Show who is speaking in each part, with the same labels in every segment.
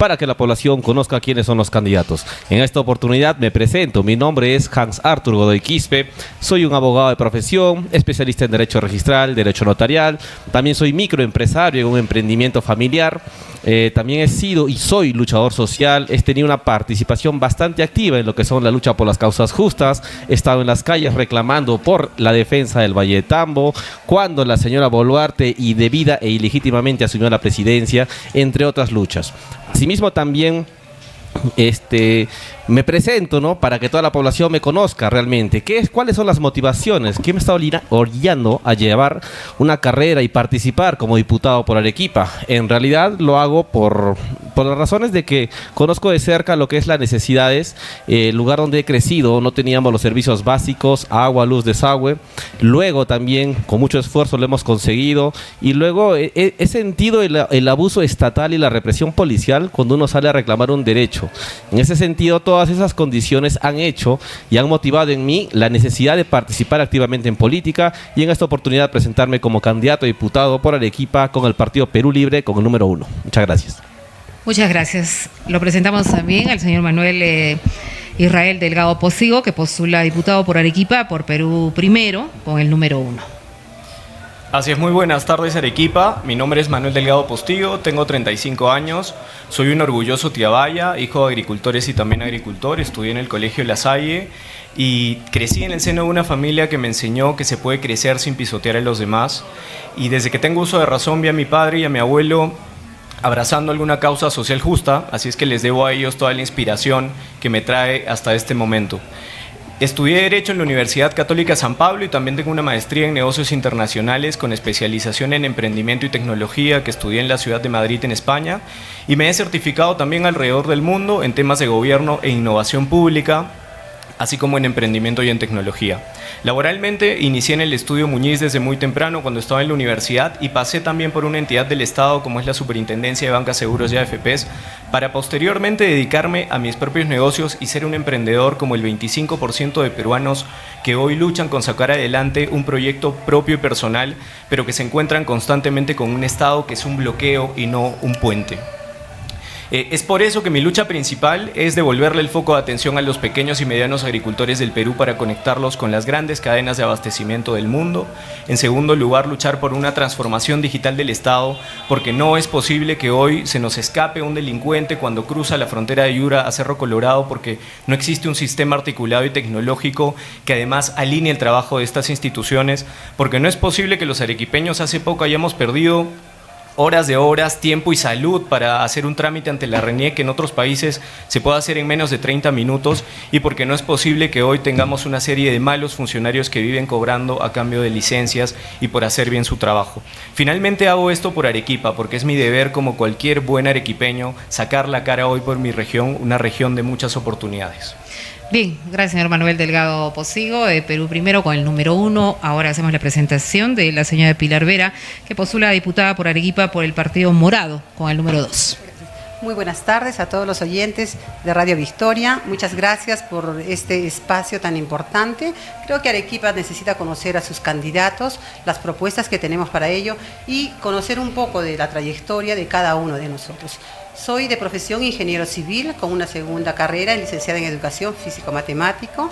Speaker 1: para que la población conozca quiénes son los candidatos. En esta oportunidad me presento, mi nombre es Hans Artur Godoy Quispe, soy un abogado de profesión, especialista en derecho registral, derecho notarial, también soy microempresario en un emprendimiento familiar, también he sido y soy luchador social, he tenido una participación bastante activa en lo que son la lucha por las causas justas, he estado en las calles reclamando por la defensa del Valle de Tambo, cuando la señora Boluarte y debida e ilegítimamente asumió la presidencia, entre otras luchas. Asimismo también me presento, ¿no?, para que toda la población me conozca realmente. ¿Cuáles son las motivaciones? ¿Qué me está orillando a llevar una carrera y participar como diputado por Arequipa? En realidad lo hago por las razones de que conozco de cerca lo que es las necesidades. El lugar donde he crecido no teníamos los servicios básicos, agua, luz, desagüe. Luego también con mucho esfuerzo lo hemos conseguido y luego he sentido el abuso estatal y la represión policial cuando uno sale a reclamar un derecho. En ese sentido, todas esas condiciones han hecho y han motivado en mí la necesidad de participar activamente en política y en esta oportunidad presentarme como candidato a diputado por Arequipa con el partido Perú Libre con el número 1. Muchas gracias.
Speaker 2: Muchas gracias. Lo presentamos también al señor Manuel Israel Delgado Postigo, que postula diputado por Arequipa por Perú Primero con el número 1.
Speaker 3: Así es, muy buenas tardes Arequipa, mi nombre es Manuel Delgado Postigo, tengo 35 años, soy un orgulloso tiabaya, hijo de agricultores y también agricultor, estudié en el Colegio La Salle y crecí en el seno de una familia que me enseñó que se puede crecer sin pisotear a los demás, y desde que tengo uso de razón vi a mi padre y a mi abuelo abrazando alguna causa social justa, así es que les debo a ellos toda la inspiración que me trae hasta este momento. Estudié Derecho en la Universidad Católica San Pablo y también tengo una maestría en negocios internacionales con especialización en emprendimiento y tecnología que estudié en la ciudad de Madrid, en España, y me he certificado también alrededor del mundo en temas de gobierno e innovación pública, así como en emprendimiento y en tecnología. Laboralmente inicié en el Estudio Muñiz desde muy temprano cuando estaba en la universidad y pasé también por una entidad del Estado como es la Superintendencia de Bancas, Seguros y AFPs para posteriormente dedicarme a mis propios negocios y ser un emprendedor como el 25% de peruanos que hoy luchan con sacar adelante un proyecto propio y personal, pero que se encuentran constantemente con un Estado que es un bloqueo y no un puente. Es por eso que mi lucha principal es devolverle el foco de atención a los pequeños y medianos agricultores del Perú para conectarlos con las grandes cadenas de abastecimiento del mundo. En segundo lugar, luchar por una transformación digital del Estado, porque no es posible que hoy se nos escape un delincuente cuando cruza la frontera de Yura a Cerro Colorado, porque no existe un sistema articulado y tecnológico que además alinee el trabajo de estas instituciones, porque no es posible que los arequipeños hace poco hayamos perdido horas de horas, tiempo y salud para hacer un trámite ante la RENIEC que en otros países se puede hacer en menos de 30 minutos y porque no es posible que hoy tengamos una serie de malos funcionarios que viven cobrando a cambio de licencias y por hacer bien su trabajo. Finalmente hago esto por Arequipa porque es mi deber como cualquier buen arequipeño sacar la cara hoy por mi región, una región de muchas oportunidades.
Speaker 2: Bien, gracias señor Manuel Delgado Postigo, de Perú Primero con el número 1. Ahora hacemos la presentación de la señora Pilar Vera, que postula a diputada por Arequipa por el Partido Morado con el número 2.
Speaker 4: Muy buenas tardes a todos los oyentes de Radio Victoria. Muchas gracias por este espacio tan importante. Creo que Arequipa necesita conocer a sus candidatos, las propuestas que tenemos para ello y conocer un poco de la trayectoria de cada uno de nosotros. Soy de profesión ingeniero civil con una segunda carrera, licenciada en educación físico-matemático.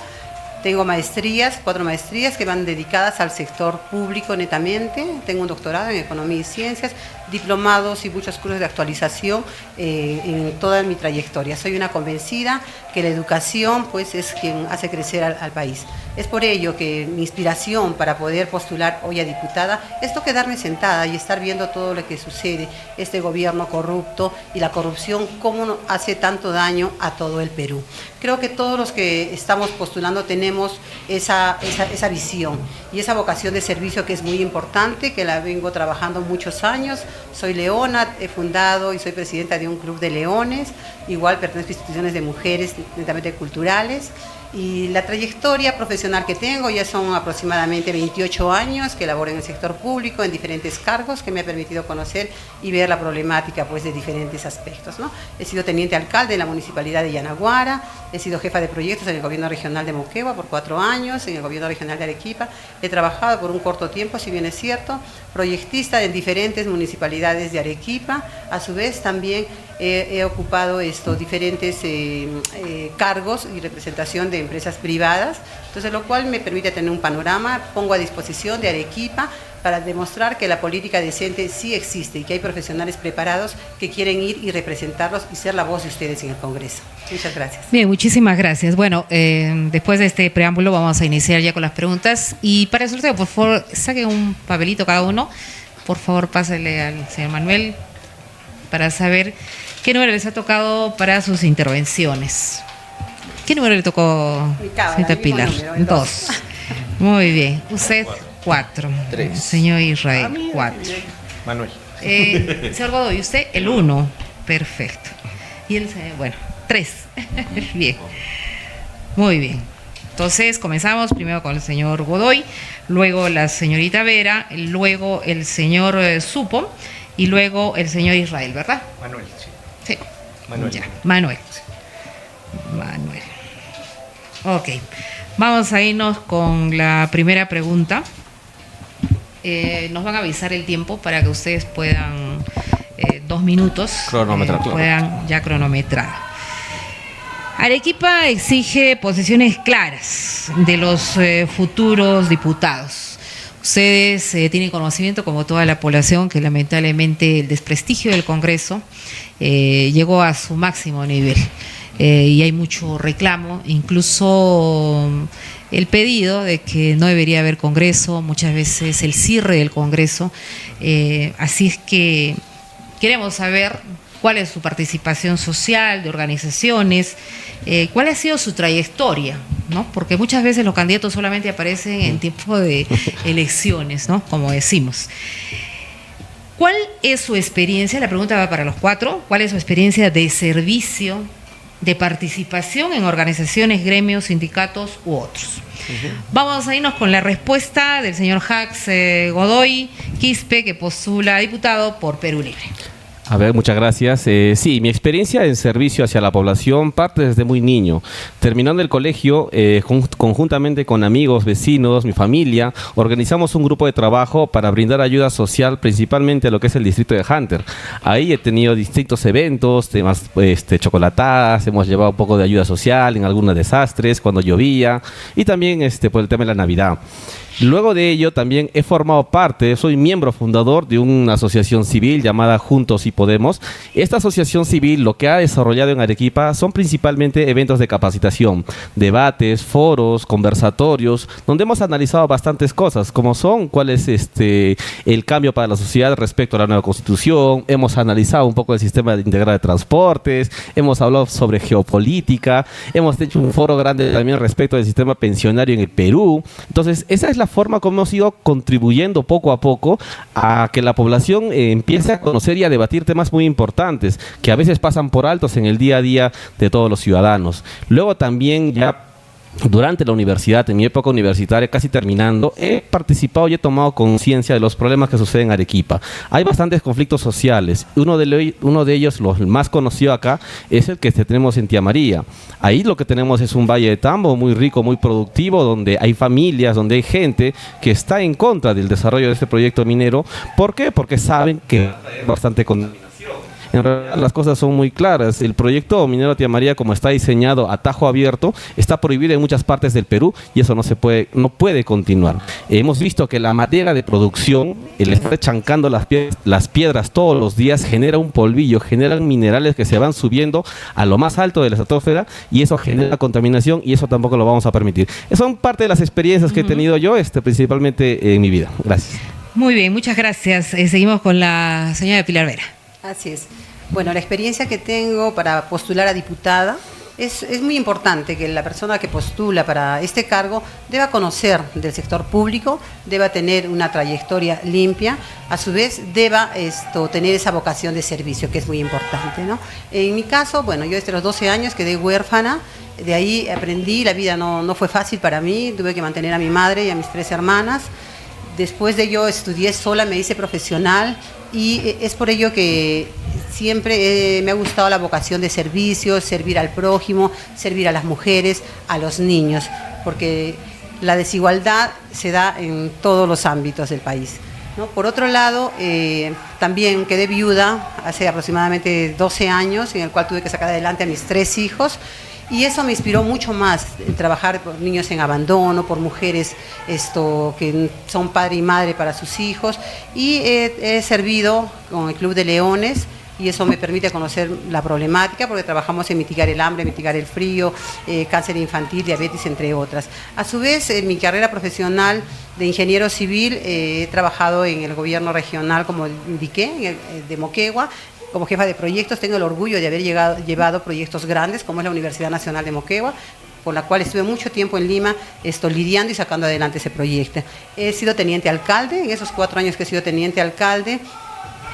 Speaker 4: Tengo maestrías, 4 maestrías que van dedicadas al sector público netamente. Tengo un doctorado en economía y ciencias, diplomados y muchos cursos de actualización en toda mi trayectoria. Soy una convencida que la educación pues, es quien hace crecer al país. Es por ello que mi inspiración para poder postular hoy a diputada es no quedarme sentada y estar viendo todo lo que sucede, este gobierno corrupto y la corrupción, cómo hace tanto daño a todo el Perú. Creo que todos los que estamos postulando tenemos esa visión y esa vocación de servicio que es muy importante, que la vengo trabajando muchos años. Soy leona, he fundado y soy presidenta de un club de leones, igual pertenezco a instituciones de mujeres netamente culturales. Y la trayectoria profesional que tengo ya son aproximadamente 28 años que laboro en el sector público en diferentes cargos que me ha permitido conocer y ver la problemática pues, de diferentes aspectos, ¿no? He sido teniente alcalde de la Municipalidad de Yanaguara, he sido jefa de proyectos en el Gobierno Regional de Moquegua por 4 años, en el Gobierno Regional de Arequipa, he trabajado por un corto tiempo, si bien es cierto, proyectista en diferentes municipalidades de Arequipa, a su vez también he ocupado diferentes cargos y representación de empresas privadas, entonces lo cual me permite tener un panorama, pongo a disposición de Arequipa para demostrar que la política decente sí existe y que hay profesionales preparados que quieren ir y representarlos y ser la voz de ustedes en el Congreso. Muchas gracias.
Speaker 2: Bien, muchísimas gracias. Bueno, después de este preámbulo vamos a iniciar ya con las preguntas y para el sorteo, por favor, saquen un papelito cada uno. Por favor, pásale al señor Manuel para saber qué número les ha tocado para sus intervenciones. ¿Qué número le tocó, señorita Pilar?
Speaker 4: Número,
Speaker 2: 2. Muy bien. Usted, 4.
Speaker 1: 3.
Speaker 2: Señor Israel, 4.
Speaker 3: Manuel.
Speaker 2: Señor Godoy, usted, el 1. Perfecto. Y el, bueno, 3. Bien. Muy bien. Entonces, comenzamos primero con el señor Godoy, luego la señorita Vera, luego el señor Supo y luego el señor Israel, ¿verdad?
Speaker 3: Manuel, sí.
Speaker 2: Sí.
Speaker 3: Manuel.
Speaker 2: Ya. Manuel. Manuel. Ok. Vamos a irnos con la primera pregunta. Nos van a avisar el tiempo para que ustedes puedan, 2 minutos,
Speaker 1: Cronometrar.
Speaker 2: puedan ya cronometrar. Arequipa exige posiciones claras de los futuros diputados. Ustedes tienen conocimiento, como toda la población, que lamentablemente el desprestigio del Congreso llegó a su máximo nivel y hay mucho reclamo, incluso el pedido de que no debería haber Congreso, muchas veces el cierre del Congreso. Así es que queremos saber cuál es su participación social, de organizaciones, cuál ha sido su trayectoria, ¿no? Porque muchas veces los candidatos solamente aparecen en tiempo de elecciones, ¿no? Como decimos. ¿Cuál es su experiencia? La pregunta va para los 4. ¿Cuál es su experiencia de servicio, de participación en organizaciones, gremios, sindicatos u otros? Vamos a irnos con la respuesta del señor Jax Godoy Quispe, que postula a diputado por Perú Libre.
Speaker 1: A ver, muchas gracias. Sí, mi experiencia en servicio hacia la población parte desde muy niño. Terminando el colegio, conjuntamente con amigos, vecinos, mi familia, organizamos un grupo de trabajo para brindar ayuda social, principalmente a lo que es el distrito de Hunter. Ahí he tenido distintos eventos, temas, chocolatadas, hemos llevado un poco de ayuda social en algunos desastres, cuando llovía, y también por el tema de la Navidad. Luego de ello también he formado parte, soy miembro fundador de una asociación civil llamada Juntos y Podemos. Esta asociación civil lo que ha desarrollado en Arequipa son principalmente eventos de capacitación, debates, foros, conversatorios, donde hemos analizado bastantes cosas, como son cuál es el cambio para la sociedad respecto a la nueva constitución, hemos analizado un poco el sistema integral de transportes, hemos hablado sobre geopolítica, hemos hecho un foro grande también respecto al sistema pensionario en el Perú. Entonces, esa es la forma como hemos ido contribuyendo poco a poco a que la población empiece a conocer y a debatir temas muy importantes que a veces pasan por altos en el día a día de todos los ciudadanos. Luego también ya durante la universidad, en mi época universitaria, casi terminando, he participado y he tomado conciencia de los problemas que suceden en Arequipa. Hay bastantes conflictos sociales. Uno de ellos, los más conocido acá, es el que tenemos en Tía María. Ahí lo que tenemos es un valle de tambo muy rico, muy productivo, donde hay familias, donde hay gente que está en contra del desarrollo de este proyecto minero. ¿Por qué? Porque saben que hay bastante contaminación. En realidad las cosas son muy claras. El proyecto minero Tía María, como está diseñado a tajo abierto, está prohibido en muchas partes del Perú y eso no puede continuar. Hemos visto que la madera de producción, el estar chancando las piedras todos los días, genera un polvillo, generan minerales que se van subiendo a lo más alto de la estratosfera y eso genera contaminación y eso tampoco lo vamos a permitir. Esas son parte de las experiencias que he tenido yo, principalmente en mi vida. Gracias.
Speaker 2: Muy bien, muchas gracias. Seguimos con la señora Pilar Vera.
Speaker 4: Así es. Bueno, la experiencia que tengo para postular a diputada es muy importante que la persona que postula para este cargo deba conocer del sector público, deba tener una trayectoria limpia, a su vez deba tener esa vocación de servicio, que es muy importante, ¿no? En mi caso, bueno, yo desde los 12 años quedé huérfana, de ahí aprendí, la vida no fue fácil para mí, tuve que mantener a mi madre y a mis 3 hermanas. Después de ello estudié sola, me hice profesional y es por ello que siempre me ha gustado la vocación de servicio, servir al prójimo, servir a las mujeres, a los niños, porque la desigualdad se da en todos los ámbitos del país. ¿no? Por otro lado, también quedé viuda hace aproximadamente 12 años, en el cual tuve que sacar adelante a mis 3 hijos. Y eso me inspiró mucho más, trabajar por niños en abandono, por mujeres que son padre y madre para sus hijos. Y he servido con el Club de Leones, y eso me permite conocer la problemática, porque trabajamos en mitigar el hambre, mitigar el frío, cáncer infantil, diabetes, entre otras. A su vez, en mi carrera profesional de ingeniero civil, he trabajado en el gobierno regional, como indiqué, de Moquegua. Como jefa de proyectos tengo el orgullo de haber llevado proyectos grandes, como es la Universidad Nacional de Moquegua, por la cual estuve mucho tiempo en Lima lidiando y sacando adelante ese proyecto. He sido teniente alcalde, en esos 4 años que he sido teniente alcalde,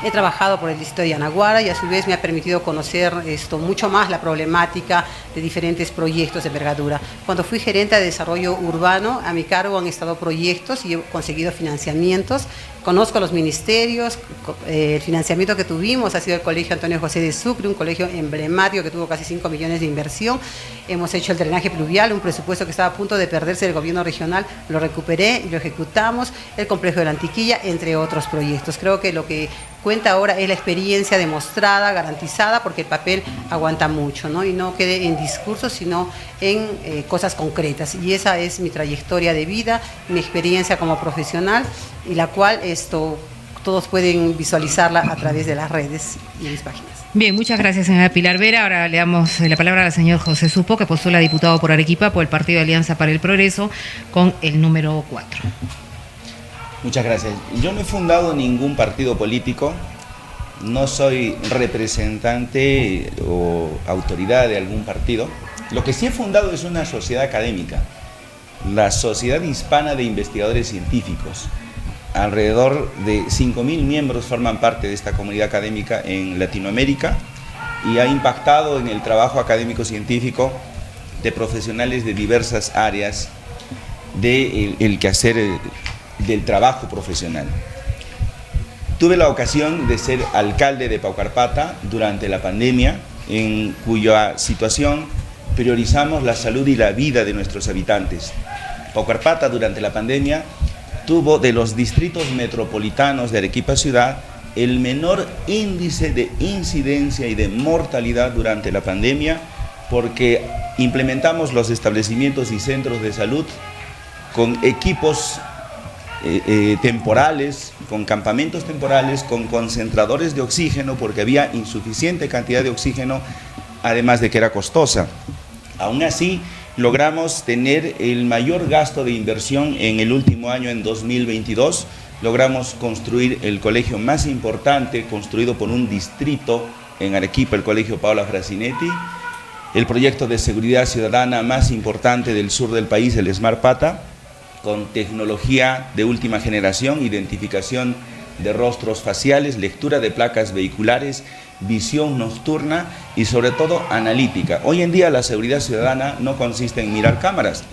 Speaker 4: he trabajado por el distrito de Yanaguara, y a su vez me ha permitido conocer mucho más la problemática de diferentes proyectos de envergadura. Cuando fui gerente de desarrollo urbano, a mi cargo han estado proyectos y he conseguido financiamientos. Conozco los ministerios, el financiamiento que tuvimos ha sido el Colegio Antonio José de Sucre, un colegio emblemático que tuvo casi 5 millones de inversión. Hemos hecho el drenaje pluvial, un presupuesto que estaba a punto de perderse del gobierno regional, lo recuperé y lo ejecutamos, el complejo de la Antiquilla, entre otros proyectos. Creo que lo que cuenta ahora es la experiencia demostrada, garantizada, porque el papel aguanta mucho, ¿no? Y no quede en discursos, sino en cosas concretas. Y esa es mi trayectoria de vida, mi experiencia como profesional, y la cual todos pueden visualizarla a través de las redes y mis páginas.
Speaker 2: Bien, muchas gracias, señora Pilar Vera. Ahora le damos la palabra al señor José Supo, que postula diputado por Arequipa por el Partido de Alianza para el Progreso, con el número 4.
Speaker 5: Muchas gracias. Yo no he fundado ningún partido político, no soy representante o autoridad de algún partido. Lo que sí he fundado es una sociedad académica, la Sociedad Hispana de Investigadores Científicos. Alrededor de 5.000 miembros forman parte de esta comunidad académica en Latinoamérica, y ha impactado en el trabajo académico-científico de profesionales de diversas áreas del quehacer del trabajo profesional. Tuve la ocasión de ser alcalde de Paucarpata durante la pandemia, en cuya situación priorizamos la salud y la vida de nuestros habitantes. Paucarpata durante la pandemia tuvo, de los distritos metropolitanos de Arequipa ciudad, el menor índice de incidencia y de mortalidad durante la pandemia, porque implementamos los establecimientos y centros de salud con equipos temporales, con campamentos temporales, con concentradores de oxígeno, porque había insuficiente cantidad de oxígeno, además de que era costosa. Aún así, logramos tener el mayor gasto de inversión en el último año, en 2022. Logramos construir el colegio más importante, construido por un distrito en Arequipa, el Colegio Paola Frasinetti. El proyecto de seguridad ciudadana más importante del sur del país, el Smart Pata, con tecnología de última generación, identificación de rostros faciales, lectura de placas vehiculares, visión nocturna y sobre todo analítica. Hoy en día la seguridad ciudadana no consiste en mirar cámaras,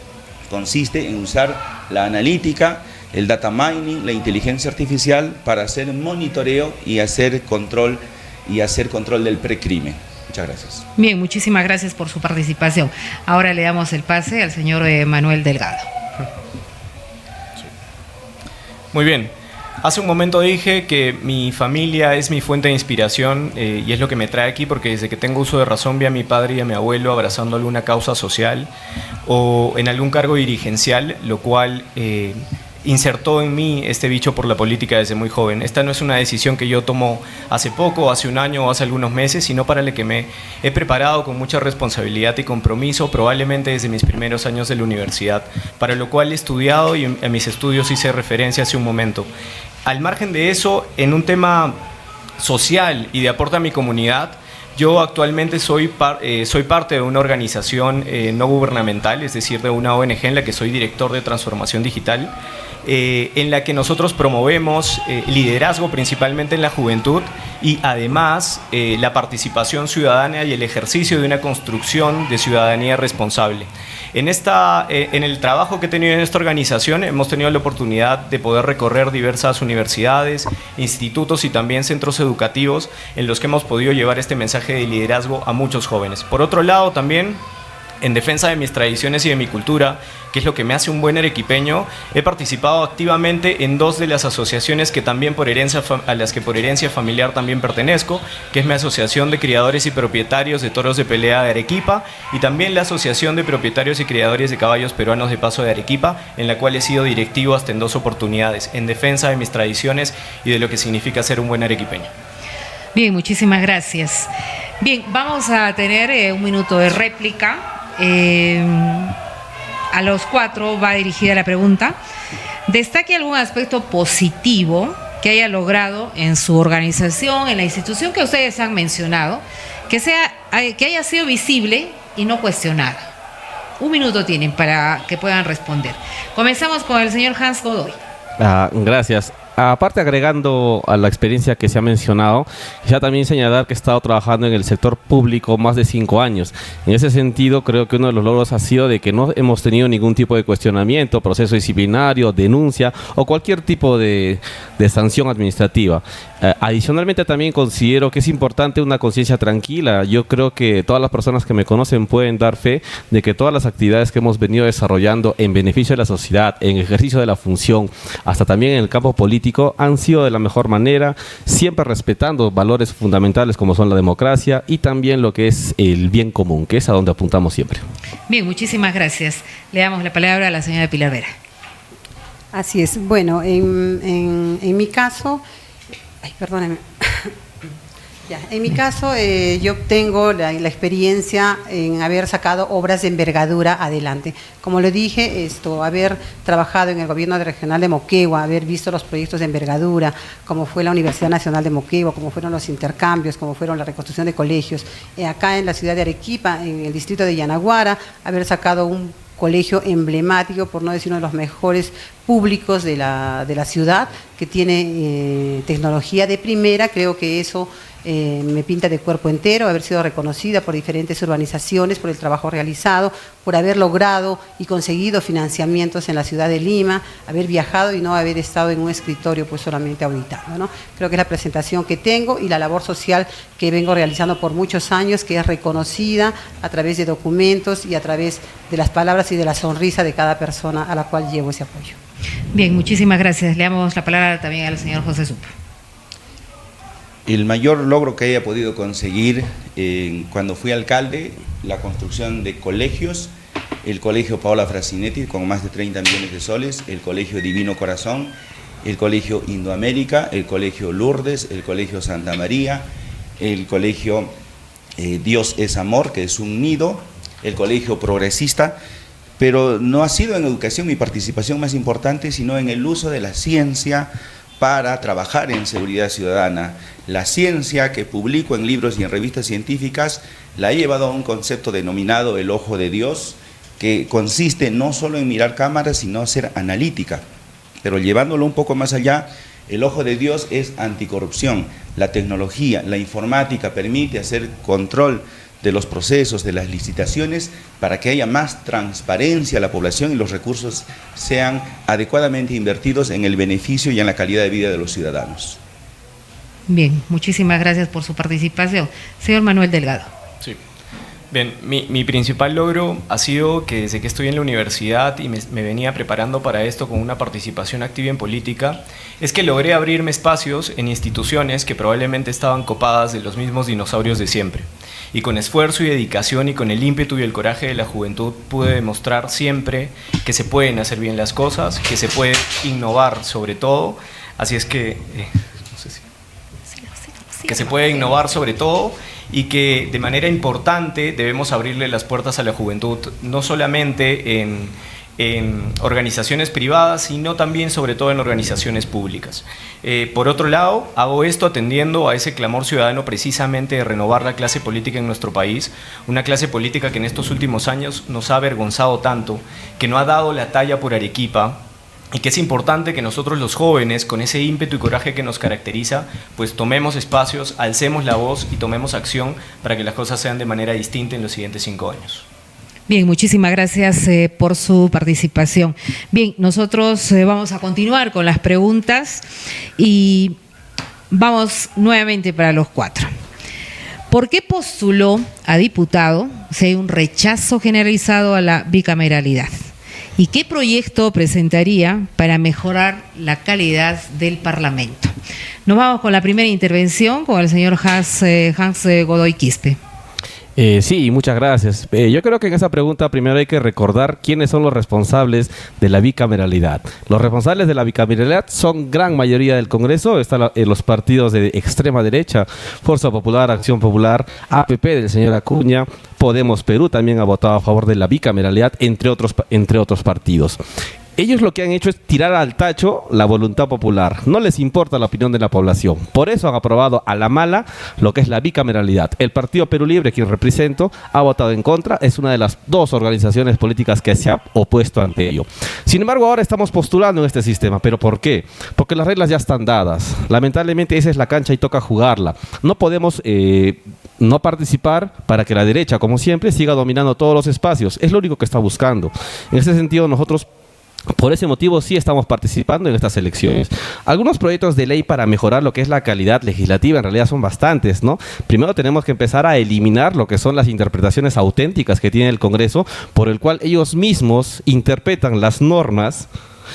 Speaker 5: consiste en usar la analítica, el data mining, la inteligencia artificial para hacer monitoreo y hacer control del precrimen. Muchas gracias.
Speaker 2: Bien, muchísimas gracias por su participación. Ahora le damos el pase al señor Manuel Delgado.
Speaker 3: Muy bien. Hace un momento dije que mi familia es mi fuente de inspiración y es lo que me trae aquí, porque desde que tengo uso de razón vi a mi padre y a mi abuelo abrazando alguna causa social o en algún cargo dirigencial, lo cual insertó en mí este bicho por la política desde muy joven. Esta no es una decisión que yo tomo hace poco, hace un año o hace algunos meses, sino para la que me he preparado con mucha responsabilidad y compromiso, probablemente desde mis primeros años de la universidad, para lo cual he estudiado y en mis estudios hice referencia hace un momento. Al margen de eso, en un tema social y de aporte a mi comunidad, yo actualmente soy parte de una organización no gubernamental, es decir, de una ONG en la que soy director de transformación digital, en la que nosotros promovemos liderazgo principalmente en la juventud y además la participación ciudadana y el ejercicio de una construcción de ciudadanía responsable. En el trabajo que he tenido en esta organización hemos tenido la oportunidad de poder recorrer diversas universidades, institutos y también centros educativos en los que hemos podido llevar este mensaje de liderazgo a muchos jóvenes. Por otro lado, también En defensa de mis tradiciones y de mi cultura, que es lo que me hace un buen arequipeño, he participado activamente en 2 de las asociaciones que también a las que por herencia familiar también pertenezco, que es mi Asociación de Criadores y Propietarios de Toros de Pelea de Arequipa y también la Asociación de Propietarios y Criadores de Caballos Peruanos de Paso de Arequipa, en la cual he sido directivo hasta en 2 oportunidades, en defensa de mis tradiciones y de lo que significa ser un buen arequipeño.
Speaker 2: Bien, muchísimas gracias. Bien, vamos a tener un minuto de réplica. A los 4 va dirigida la pregunta. Destaque algún aspecto positivo que haya logrado en su organización, en la institución que ustedes han mencionado, que haya sido visible y no cuestionado. 1 minuto tienen para que puedan responder. Comenzamos con el señor Hans Godoy.
Speaker 1: Gracias. Aparte, agregando a la experiencia que se ha mencionado, quisiera también señalar que he estado trabajando en el sector público más de 5 años. En ese sentido, creo que uno de los logros ha sido de que no hemos tenido ningún tipo de cuestionamiento, proceso disciplinario, denuncia o cualquier tipo de sanción administrativa. Adicionalmente, también considero que es importante una conciencia tranquila. Yo creo que todas las personas que me conocen pueden dar fe de que todas las actividades que hemos venido desarrollando en beneficio de la sociedad, en ejercicio de la función, hasta también en el campo político, han sido de la mejor manera, siempre respetando valores fundamentales como son la democracia y también lo que es el bien común, que es a donde apuntamos siempre.
Speaker 2: Bien, muchísimas gracias. Le damos la palabra a la señora Pilar Vera.
Speaker 4: Así es. Bueno, en mi caso, perdóneme. Ya, en mi caso, yo tengo la experiencia en haber sacado obras de envergadura adelante. Como lo dije, haber trabajado en el gobierno regional de Moquegua, haber visto los proyectos de envergadura, como fue la Universidad Nacional de Moquegua, como fueron los intercambios, como fueron la reconstrucción de colegios. Acá en la ciudad de Arequipa, en el distrito de Yanaguara, haber sacado un colegio emblemático, por no decir uno de los mejores públicos de la ciudad, que tiene tecnología de primera. Creo que eso me pinta de cuerpo entero, haber sido reconocida por diferentes urbanizaciones, por el trabajo realizado, por haber logrado y conseguido financiamientos en la ciudad de Lima, haber viajado y no haber estado en un escritorio pues solamente auditando, ¿no? Creo que es la presentación que tengo y la labor social que vengo realizando por muchos años, que es reconocida a través de documentos y a través de las palabras y de la sonrisa de cada persona a la cual llevo ese apoyo.
Speaker 2: Bien, muchísimas gracias. Le damos la palabra también al señor José Sup.
Speaker 5: El mayor logro que haya podido conseguir cuando fui alcalde, la construcción de colegios, el colegio Paola Frasinetti con más de 30 millones de soles, el colegio Divino Corazón, el colegio Indoamérica, el colegio Lourdes, el colegio Santa María, el colegio Dios es Amor, que es un nido, el colegio Progresista, pero no ha sido en educación mi participación más importante, sino en el uso de la ciencia para trabajar en seguridad ciudadana. La ciencia que publico en libros y en revistas científicas la he llevado a un concepto denominado el ojo de Dios, que consiste no solo en mirar cámaras, sino ser analítica. Pero llevándolo un poco más allá, el ojo de Dios es anticorrupción. La tecnología, la informática permite hacer control de los procesos, de las licitaciones, para que haya más transparencia a la población y los recursos sean adecuadamente invertidos en el beneficio y en la calidad de vida de los ciudadanos.
Speaker 2: Bien, muchísimas gracias por su participación. Señor Manuel Delgado.
Speaker 3: Sí. Bien, mi principal logro ha sido que desde que estoy en la universidad y me venía preparando para esto con una participación activa en política, es que logré abrirme espacios en instituciones que probablemente estaban copadas de los mismos dinosaurios de siempre. Y con esfuerzo y dedicación y con el ímpetu y el coraje de la juventud pude demostrar siempre que se pueden hacer bien las cosas, que se puede innovar sobre todo. Así es que, que se puede innovar sobre todo y que de manera importante debemos abrirle las puertas a la juventud, no solamente en organizaciones privadas, sino también sobre todo en organizaciones públicas. Por otro lado, hago esto atendiendo a ese clamor ciudadano precisamente de renovar la clase política en nuestro país, una clase política que en estos últimos años nos ha avergonzado tanto, que no ha dado la talla por Arequipa, y que es importante que nosotros los jóvenes, con ese ímpetu y coraje que nos caracteriza, pues tomemos espacios, alcemos la voz y tomemos acción para que las cosas sean de manera distinta en los siguientes 5 años.
Speaker 2: Bien, muchísimas gracias por su participación. Bien, nosotros vamos a continuar con las preguntas y vamos nuevamente para los 4. ¿Por qué postuló a diputado si hay un rechazo generalizado a la bicameralidad. ¿Y qué proyecto presentaría para mejorar la calidad del Parlamento? Nos vamos con la primera intervención con el señor Hans Godoy Quispe.
Speaker 1: Sí, muchas gracias. Yo creo que en esa pregunta primero hay que recordar quiénes son los responsables de la bicameralidad. Los responsables de la bicameralidad son gran mayoría del Congreso, están los partidos de extrema derecha, Fuerza Popular, Acción Popular, APP del señor Acuña, Podemos Perú también ha votado a favor de la bicameralidad, entre otros partidos. Ellos lo que han hecho es tirar al tacho la voluntad popular. No les importa la opinión de la población. Por eso han aprobado a la mala lo que es la bicameralidad. El Partido Perú Libre, quien represento, ha votado en contra. Es una de las dos organizaciones políticas que se ha opuesto ante ello. Sin embargo, ahora estamos postulando en este sistema. ¿Pero por qué? Porque las reglas ya están dadas. Lamentablemente esa es la cancha y toca jugarla. No podemos no participar para que la derecha, como siempre, siga dominando todos los espacios. Es lo único que está buscando. En ese sentido, nosotros por ese motivo sí estamos participando en estas elecciones. Algunos proyectos de ley para mejorar lo que es la calidad legislativa en realidad son bastantes, ¿no? Primero tenemos que empezar a eliminar lo que son las interpretaciones auténticas que tiene el Congreso, por el cual ellos mismos interpretan las normas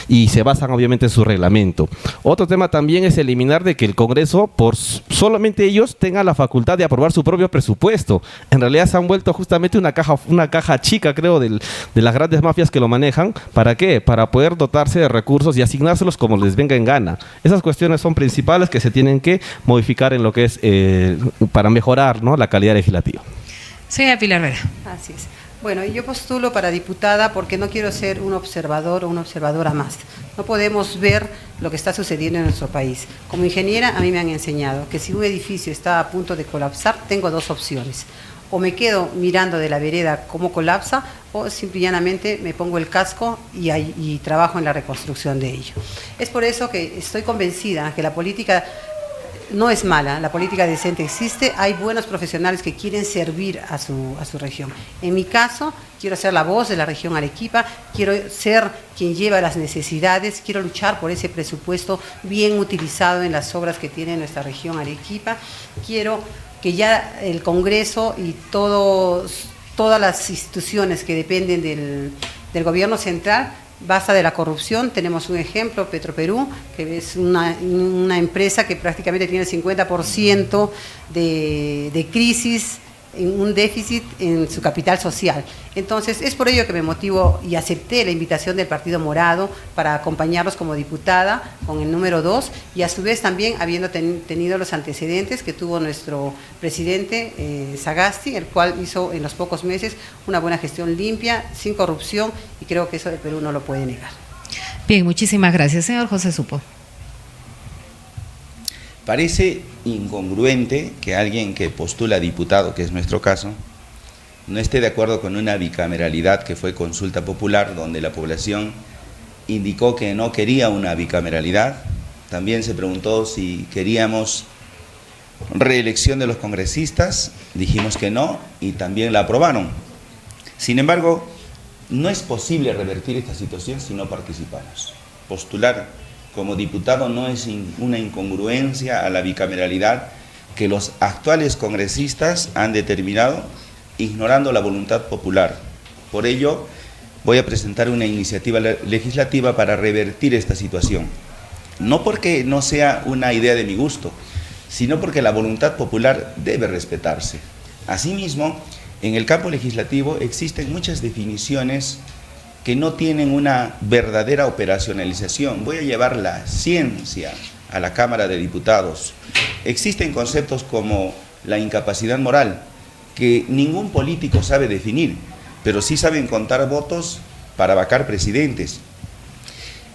Speaker 1: y se basan obviamente en su reglamento. Otro tema también es eliminar de que el Congreso, por solamente ellos, tenga la facultad de aprobar su propio presupuesto. En realidad se han vuelto justamente una caja chica, creo, de las grandes mafias que lo manejan. ¿Para qué? Para poder dotarse de recursos y asignárselos como les venga en gana. Esas cuestiones son principales que se tienen que modificar en lo que es para mejorar, ¿no?, la calidad legislativa.
Speaker 2: Señora Pilar Vera.
Speaker 4: Así es. Bueno, yo postulo para diputada porque no quiero ser un observador o una observadora más. No podemos ver lo que está sucediendo en nuestro país. Como ingeniera, a mí me han enseñado que si un edificio está a punto de colapsar, tengo dos opciones. O me quedo mirando de la vereda cómo colapsa, o simplemente me pongo el casco y trabajo en la reconstrucción de ello. Es por eso que estoy convencida que la política no es mala, la política decente existe, hay buenos profesionales que quieren servir a su región. En mi caso, quiero ser la voz de la región Arequipa, quiero ser quien lleva las necesidades, quiero luchar por ese presupuesto bien utilizado en las obras que tiene nuestra región Arequipa, quiero que ya el Congreso y todas las instituciones que dependen del gobierno central basta de la corrupción. Tenemos un ejemplo, Petroperú, que es una empresa que prácticamente tiene el 50% de crisis, un déficit en su capital social. Entonces, es por ello que me motivo y acepté la invitación del Partido Morado para acompañarlos como diputada con el número 2 y a su vez también habiendo tenido los antecedentes que tuvo nuestro presidente Sagasti, el cual hizo en los pocos meses una buena gestión limpia, sin corrupción, y creo que eso el Perú no lo puede negar.
Speaker 2: Bien, muchísimas gracias. Señor José Supo.
Speaker 5: Parece incongruente que alguien que postula diputado, que es nuestro caso, no esté de acuerdo con una bicameralidad que fue consulta popular, donde la población indicó que no quería una bicameralidad. También se preguntó si queríamos reelección de los congresistas, dijimos que no y también la aprobaron. Sin embargo, no es posible revertir esta situación si no participamos. Postular como diputado no es una incongruencia a la bicameralidad que los actuales congresistas han determinado, ignorando la voluntad popular. Por ello, voy a presentar una iniciativa legislativa para revertir esta situación. No porque no sea una idea de mi gusto, sino porque la voluntad popular debe respetarse. Asimismo, en el campo legislativo existen muchas definiciones que no tienen una verdadera operacionalización. Voy a llevar la ciencia a la Cámara de Diputados. Existen conceptos como la incapacidad moral, que ningún político sabe definir, pero sí saben contar votos para vacar presidentes.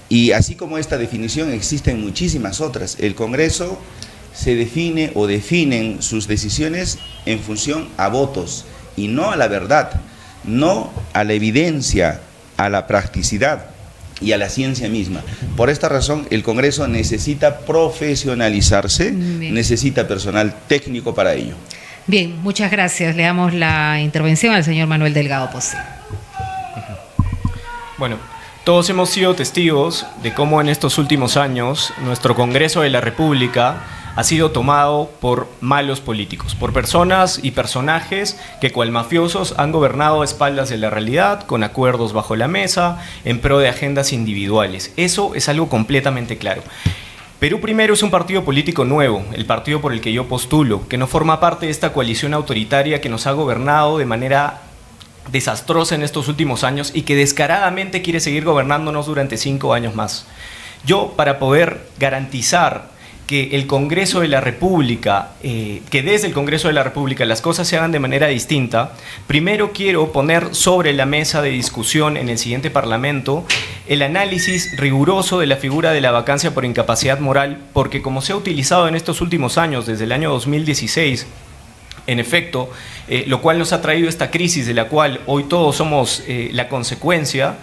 Speaker 5: Y así como esta definición, existen muchísimas otras. El Congreso se define o definen sus decisiones en función a votos y no a la verdad, no a la evidencia, a la practicidad y a la ciencia misma. Por esta razón, el Congreso necesita profesionalizarse, necesita personal técnico para ello.
Speaker 2: Bien, muchas gracias. Le damos la intervención al señor Manuel Delgado Postigo.
Speaker 3: Bueno, Todos hemos sido testigos de cómo en estos últimos años nuestro Congreso de la República ha sido tomado por malos políticos, por personas y personajes que cual mafiosos han gobernado a espaldas de la realidad, con acuerdos bajo la mesa, en pro de agendas individuales. Eso es algo completamente claro. Perú Primero es un partido político nuevo, el partido por el que yo postulo, que no forma parte de esta coalición autoritaria que nos ha gobernado de manera desastrosa en estos últimos años y que descaradamente quiere seguir gobernándonos durante 5 años más. Yo, para poder garantizar que el Congreso de la República, que desde el Congreso de la República las cosas se hagan de manera distinta, primero quiero poner sobre la mesa de discusión en el siguiente Parlamento el análisis riguroso de la figura de la vacancia por incapacidad moral, porque como se ha utilizado en estos últimos años, desde el año 2016, en efecto, lo cual nos ha traído esta crisis de la cual hoy todos somos la consecuencia,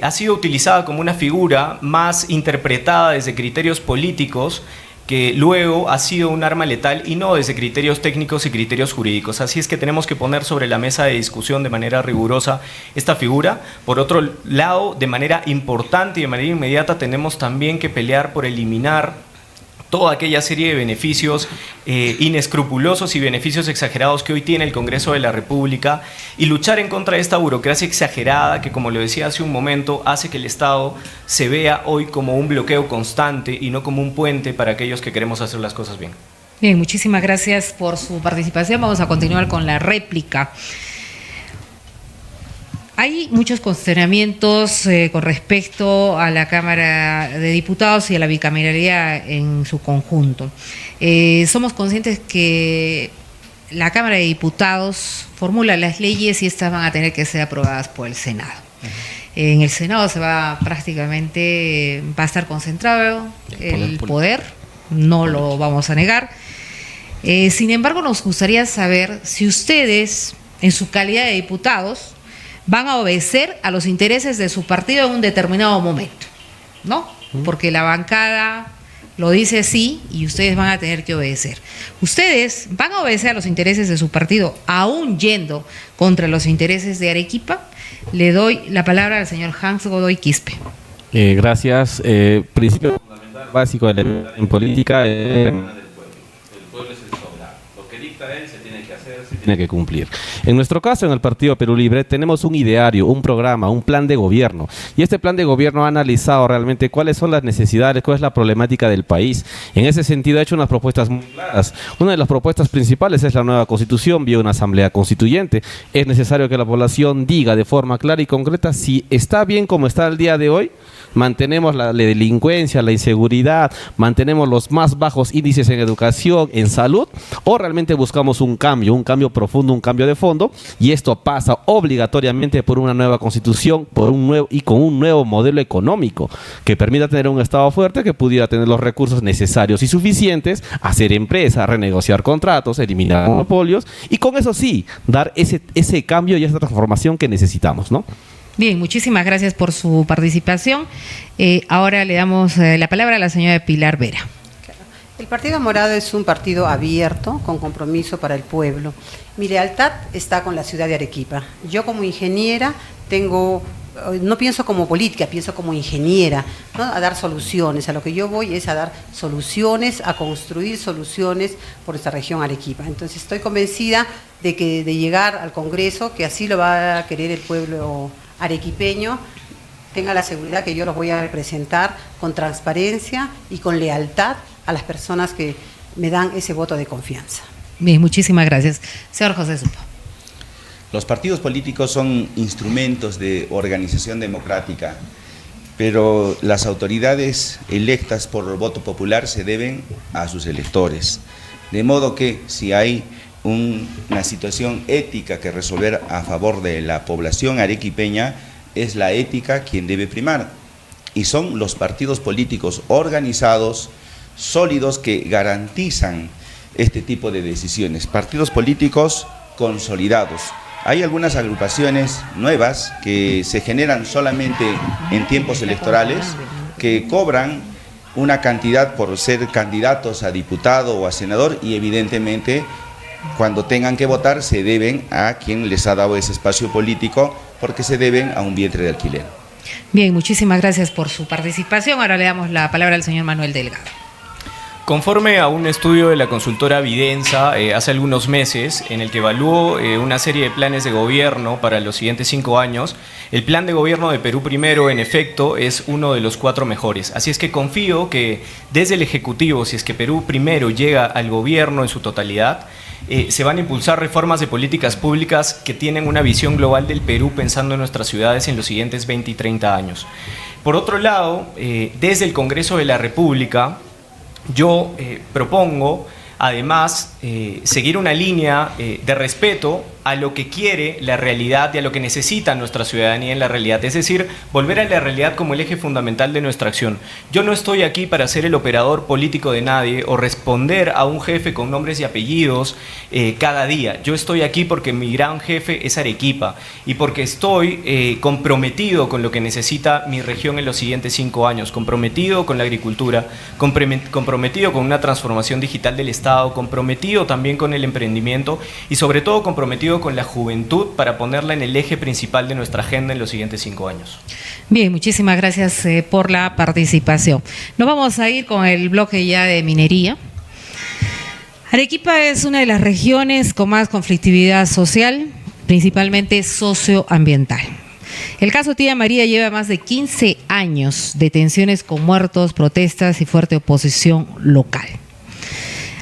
Speaker 3: ha sido utilizada como una figura más interpretada desde criterios políticos, que luego ha sido un arma letal y no desde criterios técnicos y criterios jurídicos. Así es que tenemos que poner sobre la mesa de discusión de manera rigurosa esta figura. Por otro lado, de manera importante y de manera inmediata, tenemos también que pelear por eliminar toda aquella serie de beneficios inescrupulosos y beneficios exagerados que hoy tiene el Congreso de la República y luchar en contra de esta burocracia exagerada que, como lo decía hace un momento, hace que el Estado se vea hoy como un bloqueo constante y no como un puente para aquellos que queremos hacer las cosas bien.
Speaker 2: Bien, muchísimas gracias por su participación. Vamos a continuar con la réplica. Hay muchos cuestionamientos con respecto a la Cámara de Diputados y a la bicameralidad en su conjunto. Somos conscientes que la Cámara de Diputados formula las leyes y estas van a tener que ser aprobadas por el Senado. En el Senado va a estar concentrado el poder, no lo vamos a negar. Sin embargo, nos gustaría saber si ustedes, en su calidad de diputados, van a obedecer a los intereses de su partido en un determinado momento, ¿no? Porque la bancada lo dice así y ustedes van a tener que obedecer. ¿Ustedes van a obedecer a los intereses de su partido, aún yendo contra los intereses de Arequipa? Le doy la palabra al señor Hans Godoy Quispe.
Speaker 1: Gracias. Principio fundamental básico en política es tiene que cumplir. En nuestro caso, en el Partido Perú Libre, tenemos un ideario, un programa, un plan de gobierno. Y este plan de gobierno ha analizado realmente cuáles son las necesidades, cuál es la problemática del país. En ese sentido, ha hecho unas propuestas muy claras. Una de las propuestas principales es la nueva Constitución vía una asamblea constituyente. Es necesario que la población diga de forma clara y concreta si está bien como está el día de hoy. Mantenemos la delincuencia, la inseguridad, mantenemos los más bajos índices en educación, en salud, o realmente buscamos un cambio profundo, un cambio de fondo, y esto pasa obligatoriamente por una nueva constitución, por un nuevo y con un nuevo modelo económico que permita tener un Estado fuerte que pudiera tener los recursos necesarios y suficientes, hacer empresa, renegociar contratos, eliminar monopolios y con eso sí, dar ese cambio y esa transformación que necesitamos, ¿no?
Speaker 2: Bien, muchísimas gracias por su participación. Ahora le damos la palabra a la señora Pilar Vera.
Speaker 4: El Partido Morado es un partido abierto, con compromiso para el pueblo. Mi lealtad está con la ciudad de Arequipa. Yo como ingeniera no pienso como política, pienso como ingeniera, ¿no? A dar soluciones. A lo que yo voy es a dar soluciones, a construir soluciones por esta región Arequipa. Entonces estoy convencida de llegar al Congreso, que así lo va a querer el pueblo arequipeño, tenga la seguridad que yo los voy a representar con transparencia y con lealtad a las personas que me dan ese voto de confianza.
Speaker 2: Bien, muchísimas gracias. Señor José Supo.
Speaker 5: Los partidos políticos son instrumentos de organización democrática, pero las autoridades electas por el voto popular se deben a sus electores. De modo que si hay una situación ética que resolver a favor de la población arequipeña, es la ética quien debe primar. Y son los partidos políticos organizados, sólidos, que garantizan este tipo de decisiones. Partidos políticos consolidados. Hay algunas agrupaciones nuevas que se generan solamente en tiempos electorales, que cobran una cantidad por ser candidatos a diputado o a senador y evidentemente cuando tengan que votar se deben a quien les ha dado ese espacio político porque se deben a un vientre de alquiler.
Speaker 2: Bien, muchísimas gracias por su participación. Ahora le damos la palabra al señor Manuel Delgado.
Speaker 3: Conforme a un estudio de la consultora Videnza hace algunos meses, en el que evaluó una serie de planes de gobierno para los siguientes 5 años, el plan de gobierno de Perú Primero, en efecto, es uno de los 4 mejores. Así es que confío que desde el Ejecutivo, si es que Perú Primero llega al gobierno en su totalidad, se van a impulsar reformas de políticas públicas que tienen una visión global del Perú pensando en nuestras ciudades en los siguientes 20 y 30 años. Por otro lado, desde el Congreso de la República, yo propongo, además, seguir una línea de respeto a lo que quiere la realidad y a lo que necesita nuestra ciudadanía en la realidad. Es decir, volver a la realidad como el eje fundamental de nuestra acción. Yo no estoy aquí para ser el operador político de nadie o responder a un jefe con nombres y apellidos cada día. Yo estoy aquí porque mi gran jefe es Arequipa y porque estoy comprometido con lo que necesita mi región en los siguientes 5 años, comprometido con la agricultura, comprometido con una transformación digital del Estado, comprometido también con el emprendimiento y sobre todo comprometido con la juventud para ponerla en el eje principal de nuestra agenda en los siguientes 5 años.
Speaker 2: Bien, muchísimas gracias por la participación. Nos vamos a ir con el bloque ya de minería. Arequipa es una de las regiones con más conflictividad social, principalmente socioambiental. El caso Tía María lleva más de 15 años de tensiones con muertos, protestas y fuerte oposición local.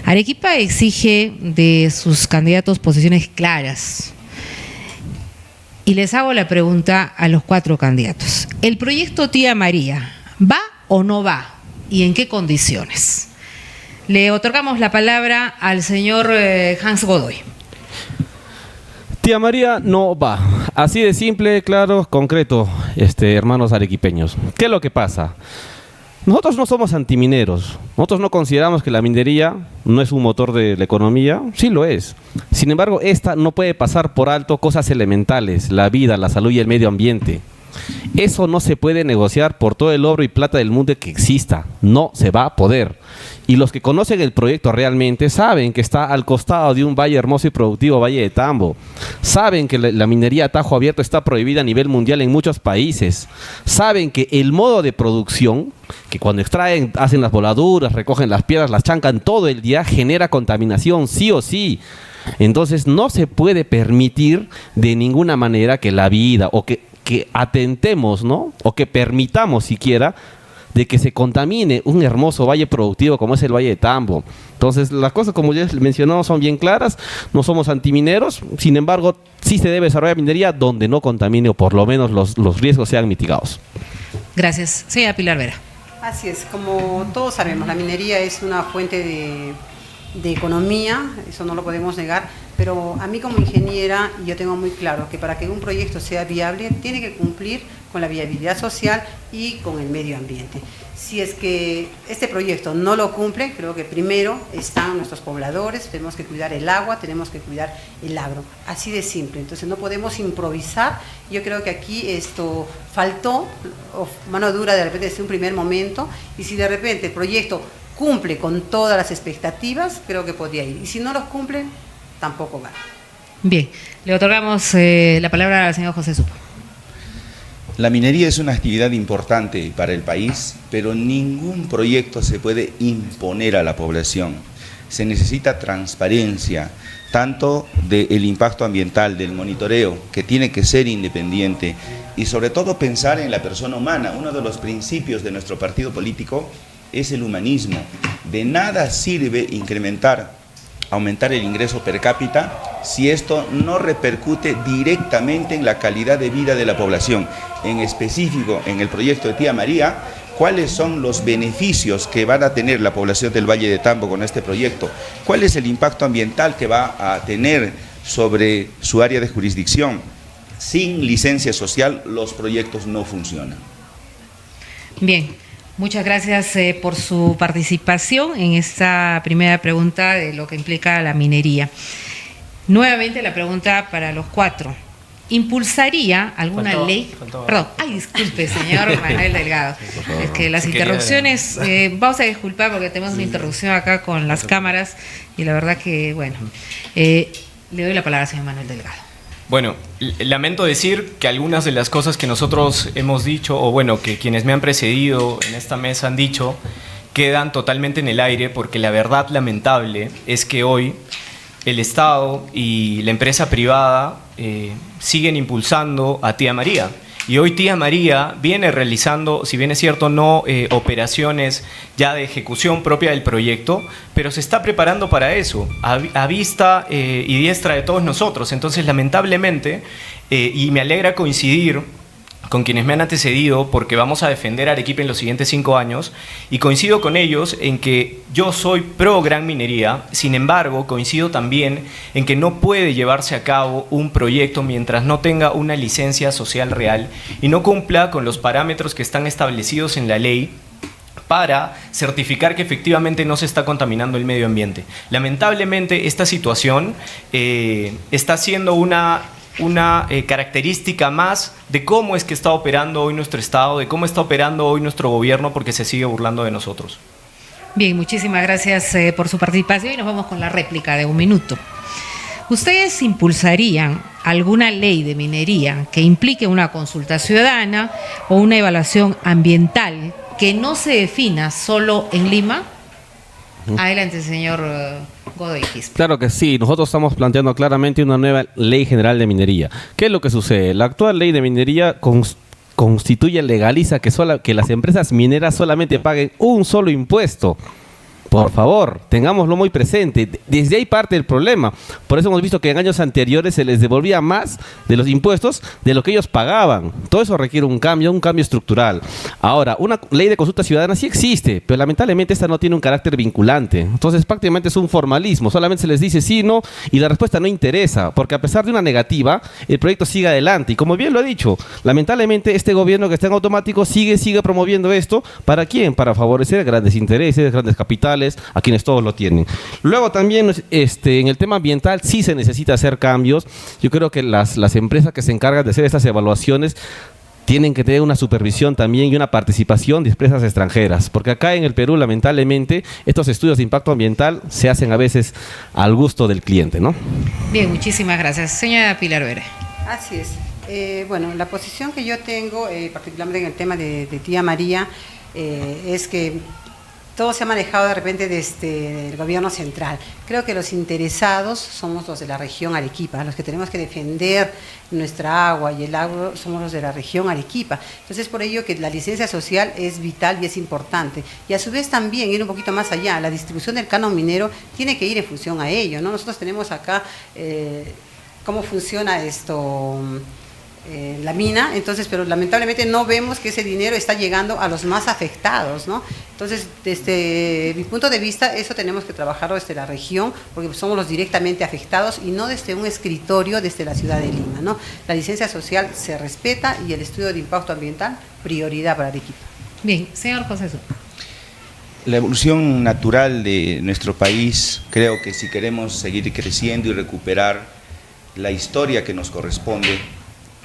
Speaker 2: Arequipa exige de sus candidatos posiciones claras. Y les hago la pregunta a los 4 candidatos. ¿El proyecto Tía María va o no va? ¿Y en qué condiciones? Le otorgamos la palabra al señor Hans Godoy.
Speaker 1: Tía María no va. Así de simple, claro, concreto, hermanos arequipeños. ¿Qué es lo que pasa? Nosotros no somos antimineros. Nosotros no consideramos que la minería no es un motor de la economía. Sí lo es. Sin embargo, esta no puede pasar por alto cosas elementales, la vida, la salud y el medio ambiente. Eso no se puede negociar por todo el oro y plata del mundo que exista. No se va a poder. Y los que conocen el proyecto realmente saben que está al costado de un valle hermoso y productivo, Valle de Tambo. Saben que la minería a tajo abierto está prohibida a nivel mundial en muchos países. Saben que el modo de producción, que cuando extraen, hacen las voladuras, recogen las piedras, las chancan todo el día, genera contaminación sí o sí. Entonces no se puede permitir de ninguna manera que la vida o que atentemos, ¿no? O que permitamos siquiera de que se contamine un hermoso valle productivo como es el Valle de Tambo. Entonces, las cosas, como ya les mencionó, son bien claras. No somos antimineros, sin embargo, sí se debe desarrollar minería donde no contamine o por lo menos los riesgos sean mitigados.
Speaker 2: Gracias. Señora Pilar Vera.
Speaker 4: Así es, como todos sabemos, la minería es una fuente de economía, eso no lo podemos negar, pero a mí como ingeniera yo tengo muy claro que para que un proyecto sea viable tiene que cumplir con la viabilidad social y con el medio ambiente. Si es que este proyecto no lo cumple, creo que primero están nuestros pobladores, tenemos que cuidar el agua, tenemos que cuidar el agro, así de simple. Entonces no podemos improvisar. Yo creo que aquí esto faltó mano dura de repente desde un primer momento, y si de repente el proyecto cumple con todas las expectativas, creo que podría ir. Y si no los cumplen, tampoco va.
Speaker 2: Bien, le otorgamos la palabra al señor José Supo.
Speaker 5: La minería es una actividad importante para el país, pero ningún proyecto se puede imponer a la población. Se necesita transparencia, tanto del impacto ambiental, del monitoreo, que tiene que ser independiente, y sobre todo pensar en la persona humana. Uno de los principios de nuestro partido político es el humanismo. De nada sirve aumentar el ingreso per cápita si esto no repercute directamente en la calidad de vida de la población. En específico, en el proyecto de Tía María, ¿cuáles son los beneficios que van a tener la población del Valle de Tambo con este proyecto? ¿Cuál es el impacto ambiental que va a tener sobre su área de jurisdicción? Sin licencia social, los proyectos no funcionan.
Speaker 2: Bien. Muchas gracias por su participación en esta primera pregunta de lo que implica la minería. Nuevamente la pregunta para los 4. ¿Impulsaría alguna ley? Perdón, disculpe, señor Manuel Delgado. Es que las interrupciones, vamos a disculpar porque tenemos una interrupción acá con las cámaras y la verdad que, bueno, le doy la palabra al señor Manuel Delgado.
Speaker 3: Bueno, lamento decir que algunas de las cosas que nosotros hemos dicho, o bueno, que quienes me han precedido en esta mesa han dicho, quedan totalmente en el aire, porque la verdad lamentable es que hoy el Estado y la empresa privada siguen impulsando a Tía María. Y hoy Tía María viene realizando, si bien es cierto, no operaciones ya de ejecución propia del proyecto, pero se está preparando para eso, a vista y diestra de todos nosotros. Entonces, lamentablemente, y me alegra coincidir con quienes me han antecedido, porque vamos a defender a Arequipa en los siguientes 5 años, y coincido con ellos en que yo soy pro gran minería. Sin embargo, coincido también en que no puede llevarse a cabo un proyecto mientras no tenga una licencia social real y no cumpla con los parámetros que están establecidos en la ley para certificar que efectivamente no se está contaminando el medio ambiente. Lamentablemente, esta situación está siendo una característica más de cómo es que está operando hoy nuestro Estado, de cómo está operando hoy nuestro gobierno, porque se sigue burlando de nosotros.
Speaker 2: Bien, muchísimas gracias por su participación y nos vamos con la réplica de 1 minuto. ¿Ustedes impulsarían alguna ley de minería que implique una consulta ciudadana o una evaluación ambiental que no se defina solo en Lima? Adelante, señor Godoy Quispe.
Speaker 1: Claro que sí, nosotros estamos planteando claramente una nueva ley general de minería. ¿Qué es lo que sucede? La actual ley de minería constituye, legaliza que las empresas mineras solamente paguen un solo impuesto. Por favor, tengámoslo muy presente. Desde ahí parte el problema. Por eso hemos visto que en años anteriores se les devolvía más de los impuestos de lo que ellos pagaban. Todo eso requiere un cambio estructural. Ahora, una ley de consulta ciudadana sí existe, pero lamentablemente esta no tiene un carácter vinculante. Entonces prácticamente es un formalismo. Solamente se les dice sí, no, y la respuesta no interesa, porque a pesar de una negativa, el proyecto sigue adelante. Y como bien lo he dicho, lamentablemente este gobierno que está en automático sigue promoviendo esto. ¿Para quién? Para favorecer grandes intereses, grandes capitales, a quienes todos lo tienen. Luego también en el tema ambiental sí se necesita hacer cambios. Yo creo que las empresas que se encargan de hacer estas evaluaciones tienen que tener una supervisión también y una participación de empresas extranjeras, porque acá en el Perú lamentablemente estos estudios de impacto ambiental se hacen a veces al gusto del cliente, ¿no?
Speaker 2: Bien, muchísimas gracias. Señora Pilar Vera.
Speaker 4: Así es. Bueno, la posición que yo tengo, particularmente en el tema de Tía María, es que todo se ha manejado de repente desde el gobierno central. Creo que los interesados somos los de la región Arequipa, los que tenemos que defender nuestra agua y el agua somos los de la región Arequipa. Entonces, por ello que la licencia social es vital y es importante. Y a su vez también ir un poquito más allá, la distribución del canon minero tiene que ir en función a ello, ¿no? Nosotros tenemos acá cómo funciona esto, la mina, entonces, pero lamentablemente no vemos que ese dinero está llegando a los más afectados, ¿no? Entonces, desde mi punto de vista, eso tenemos que trabajarlo desde la región, porque somos los directamente afectados y no desde un escritorio desde la ciudad de Lima, ¿no? La licencia social se respeta y el estudio de impacto ambiental, prioridad para Arequipa.
Speaker 2: Bien, señor José Su.
Speaker 5: La evolución natural de nuestro país, creo que si queremos seguir creciendo y recuperar la historia que nos corresponde,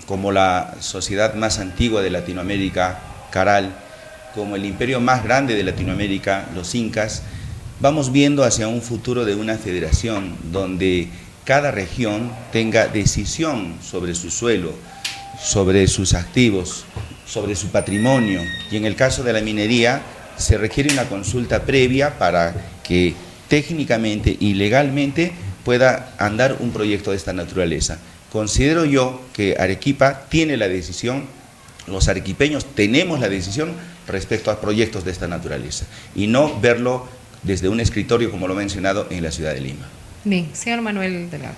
Speaker 5: como la sociedad más antigua de Latinoamérica, Caral, como el imperio más grande de Latinoamérica, los incas, vamos viendo hacia un futuro de una federación donde cada región tenga decisión sobre su suelo, sobre sus activos, sobre su patrimonio. Y en el caso de la minería, se requiere una consulta previa para que técnicamente y legalmente pueda andar un proyecto de esta naturaleza. Considero yo que Arequipa tiene la decisión, los arequipeños tenemos la decisión respecto a proyectos de esta naturaleza y no verlo desde un escritorio, como lo he mencionado, en la ciudad de Lima.
Speaker 2: Bien, señor Manuel Delgado.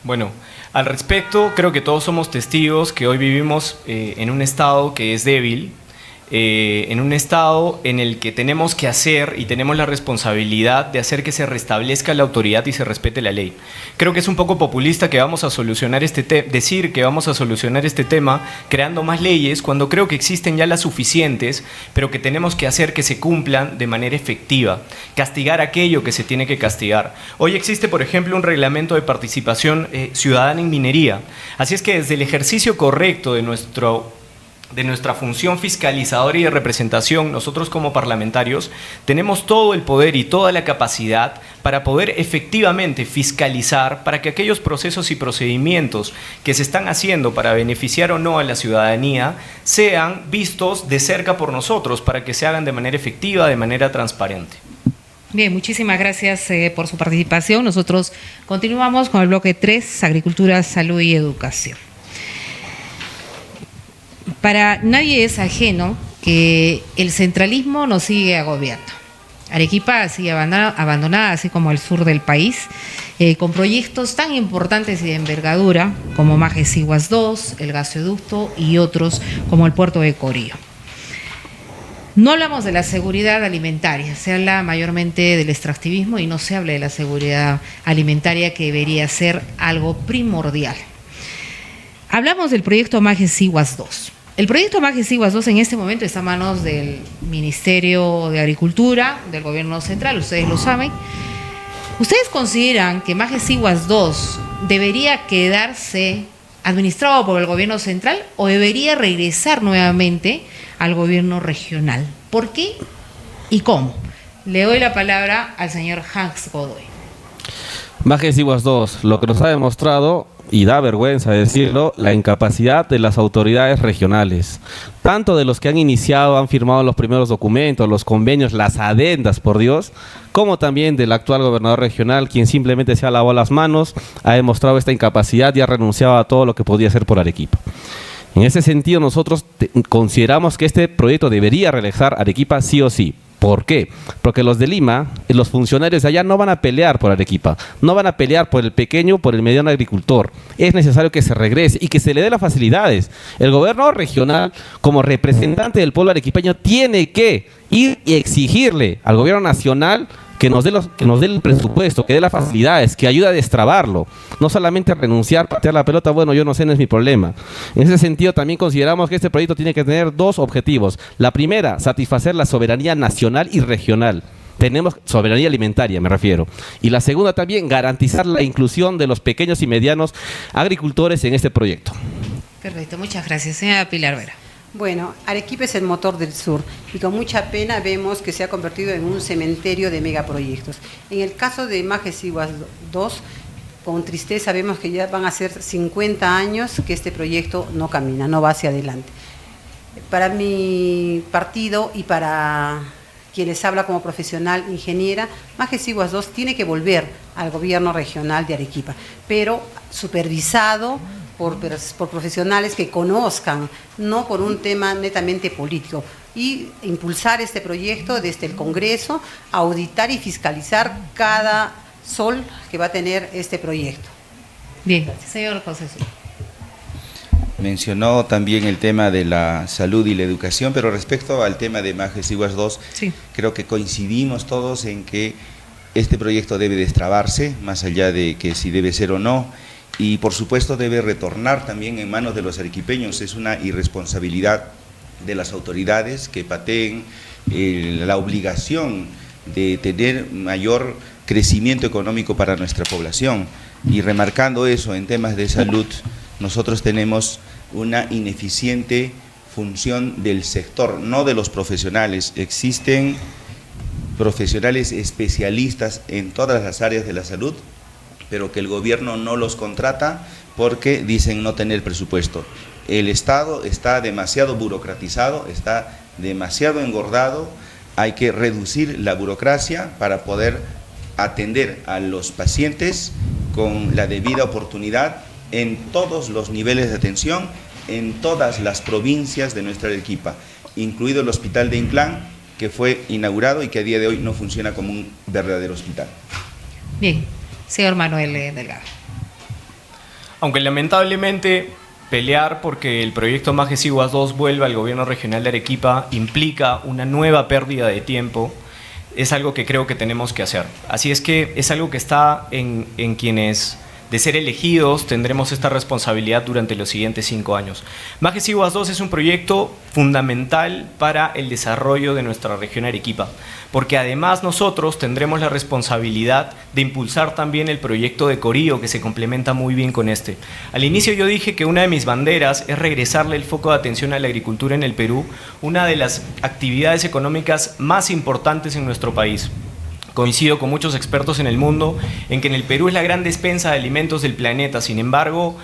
Speaker 3: Bueno, al respecto, creo que todos somos testigos que hoy vivimos en un estado que es débil, en un estado en el que tenemos que hacer y tenemos la responsabilidad de hacer que se restablezca la autoridad y se respete la ley. Creo que es un poco populista que vamos a solucionar decir que vamos a solucionar este tema creando más leyes cuando creo que existen ya las suficientes, pero que tenemos que hacer que se cumplan de manera efectiva, castigar aquello que se tiene que castigar. Hoy existe, por ejemplo, un reglamento de participación ciudadana en minería, así es que desde el ejercicio correcto de nuestro de nuestra función fiscalizadora y de representación, nosotros como parlamentarios tenemos todo el poder y toda la capacidad para poder efectivamente fiscalizar para que aquellos procesos y procedimientos que se están haciendo para beneficiar o no a la ciudadanía sean vistos de cerca por nosotros, para que se hagan de manera efectiva, de manera transparente.
Speaker 2: Bien, muchísimas gracias por su participación. Nosotros continuamos con el bloque 3, Agricultura, Salud y Educación. Para nadie es ajeno que el centralismo nos sigue agobiando. Arequipa sigue abandonada, así como el sur del país, con proyectos tan importantes y de envergadura como Majes-Iguas 2, el gasoducto y otros como el puerto de Corío. No hablamos de la seguridad alimentaria, se habla mayormente del extractivismo y no se habla de la seguridad alimentaria, que debería ser algo primordial. Hablamos del proyecto Majes-Iguas 2. El proyecto Majes-Iguas 2 en este momento está a manos del Ministerio de Agricultura, del Gobierno Central, ustedes lo saben. ¿Ustedes consideran que Majes-Iguas 2 debería quedarse administrado por el Gobierno Central o debería regresar nuevamente al Gobierno regional? ¿Por qué y cómo? Le doy la palabra al señor Hans Godoy.
Speaker 1: Majes-Iguas 2, lo que nos ha demostrado, y da vergüenza decirlo, la incapacidad de las autoridades regionales, tanto de los que han iniciado, han firmado los primeros documentos, los convenios, las adendas, por Dios, como también del actual gobernador regional, quien simplemente se ha lavado las manos, ha demostrado esta incapacidad y ha renunciado a todo lo que podía hacer por Arequipa. En ese sentido, nosotros consideramos que este proyecto debería realizar Arequipa sí o sí. ¿Por qué? Porque los de Lima, los funcionarios de allá no van a pelear por Arequipa, no van a pelear por el pequeño, por el mediano agricultor. Es necesario que se regrese y que se le dé las facilidades. El gobierno regional, como representante del pueblo arequipeño, tiene que ir y exigirle al gobierno nacional que nos dé el presupuesto, que dé las facilidades, que ayude a destrabarlo. No solamente renunciar, patear la pelota, bueno, yo no sé, no es mi problema. En ese sentido, también consideramos que este proyecto tiene que tener dos objetivos. La primera, satisfacer la soberanía nacional y regional. Tenemos soberanía alimentaria, me refiero. Y la segunda también, garantizar la inclusión de los pequeños y medianos agricultores en este proyecto.
Speaker 2: Perfecto, muchas gracias. Señora Pilar Vera.
Speaker 4: Bueno, Arequipa es el motor del sur y con mucha pena vemos que se ha convertido en un cementerio de megaproyectos. En el caso de Majes-Iguas 2, con tristeza vemos que ya van a ser 50 años que este proyecto no camina, no va hacia adelante. Para mi partido y para quienes habla como profesional ingeniera, Majes-Iguas 2 tiene que volver al gobierno regional de Arequipa, pero supervisado por profesionales que conozcan, no por un tema netamente político, y impulsar este proyecto desde el Congreso, auditar y fiscalizar cada sol que va a tener este proyecto.
Speaker 2: Bien, señor José Sul.
Speaker 5: Mencionó también el tema de la salud y la educación, pero respecto al tema de Majes-Iguas 2,
Speaker 2: sí,
Speaker 5: creo que coincidimos todos en que este proyecto debe destrabarse, más allá de que si debe ser o no, y por supuesto debe retornar también en manos de los arequipeños. Es una irresponsabilidad de las autoridades que pateen la obligación de tener mayor crecimiento económico para nuestra población. Y remarcando eso, en temas de salud, nosotros tenemos una ineficiente función del sector, no de los profesionales. Existen profesionales especialistas en todas las áreas de la salud, pero que el gobierno no los contrata porque dicen no tener presupuesto. El Estado está demasiado burocratizado, está demasiado engordado, hay que reducir la burocracia para poder atender a los pacientes con la debida oportunidad en todos los niveles de atención, en todas las provincias de nuestra Arequipa, incluido el Hospital de Inclán, que fue inaugurado y que a día de hoy no funciona como un verdadero hospital.
Speaker 2: Bien, señor Manuel Delgado.
Speaker 3: Aunque lamentablemente pelear porque el proyecto Majes-Iguas 2 vuelva al gobierno regional de Arequipa implica una nueva pérdida de tiempo, es algo que creo que tenemos que hacer. Así es que es algo que está en quienes de ser elegidos, tendremos esta responsabilidad durante los siguientes 5 años. Majes Iguas 2 es un proyecto fundamental para el desarrollo de nuestra región Arequipa, porque además nosotros tendremos la responsabilidad de impulsar también el proyecto de Corío, que se complementa muy bien con este. Al inicio yo dije que una de mis banderas es regresarle el foco de atención a la agricultura en el Perú, una de las actividades económicas más importantes en nuestro país. Coincido con muchos expertos en el mundo en que en el Perú es la gran despensa de alimentos del planeta. Sin embargo,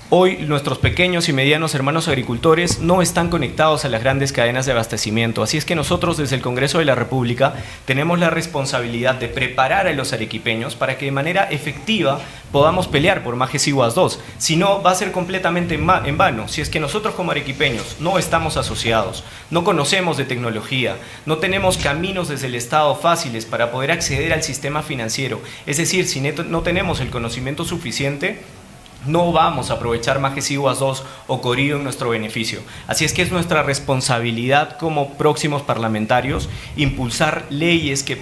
Speaker 3: hoy nuestros pequeños y medianos hermanos agricultores no están conectados a las grandes cadenas de abastecimiento. Así es que nosotros desde el Congreso de la República tenemos la responsabilidad de preparar a los arequipeños para que de manera efectiva podamos pelear por Majes Iguas 2. Si no, va a ser completamente en vano. Si es que nosotros como arequipeños no estamos asociados, no conocemos de tecnología, no tenemos caminos desde el Estado fáciles para poder acceder al sistema financiero, es decir, si no tenemos el conocimiento suficiente, no vamos a aprovechar Majes Iguas 2 o Corío en nuestro beneficio. Así es que es nuestra responsabilidad como próximos parlamentarios impulsar leyes que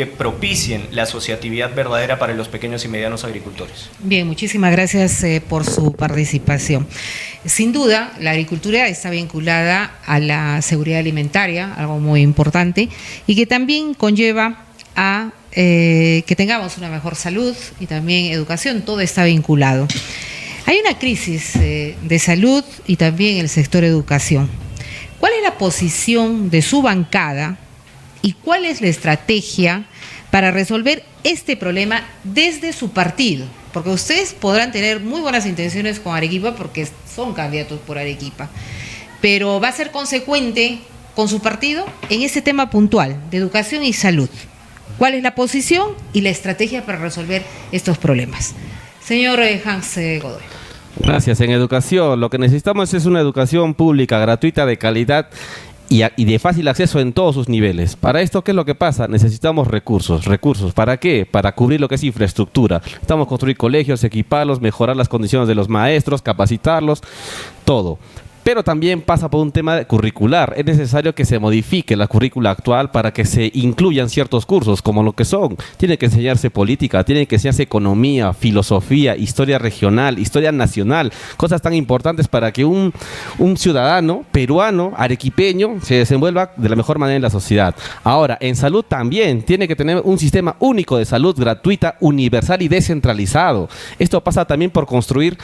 Speaker 3: propicien la asociatividad verdadera para los pequeños y medianos agricultores.
Speaker 2: Bien, muchísimas gracias por su participación. Sin duda, la agricultura está vinculada a la seguridad alimentaria, algo muy importante, y que también conlleva a que tengamos una mejor salud y también educación, todo está vinculado. Hay una crisis de salud y también el sector educación. ¿Cuál es la posición de su bancada y cuál es la estrategia para resolver este problema desde su partido? Porque ustedes podrán tener muy buenas intenciones con Arequipa porque son candidatos por Arequipa, pero ¿va a ser consecuente con su partido en este tema puntual de educación y salud? ¿Cuál es la posición y la estrategia para resolver estos problemas? Señor Hans Godoy.
Speaker 1: Gracias. En educación, lo que necesitamos es una educación pública, gratuita, de calidad y de fácil acceso en todos sus niveles. Para esto, ¿qué es lo que pasa? Necesitamos recursos. ¿Recursos para qué? Para cubrir lo que es infraestructura. Necesitamos construir colegios, equiparlos, mejorar las condiciones de los maestros, capacitarlos, todo. Pero también pasa por un tema curricular. Es necesario que se modifique la currícula actual para que se incluyan ciertos cursos, como lo que son. Tiene que enseñarse política, tiene que enseñarse economía, filosofía, historia regional, historia nacional, cosas tan importantes para que un ciudadano peruano, arequipeño, se desenvuelva de la mejor manera en la sociedad. Ahora, en salud también tiene que tener un sistema único de salud gratuita, universal y descentralizado. Esto pasa también por construir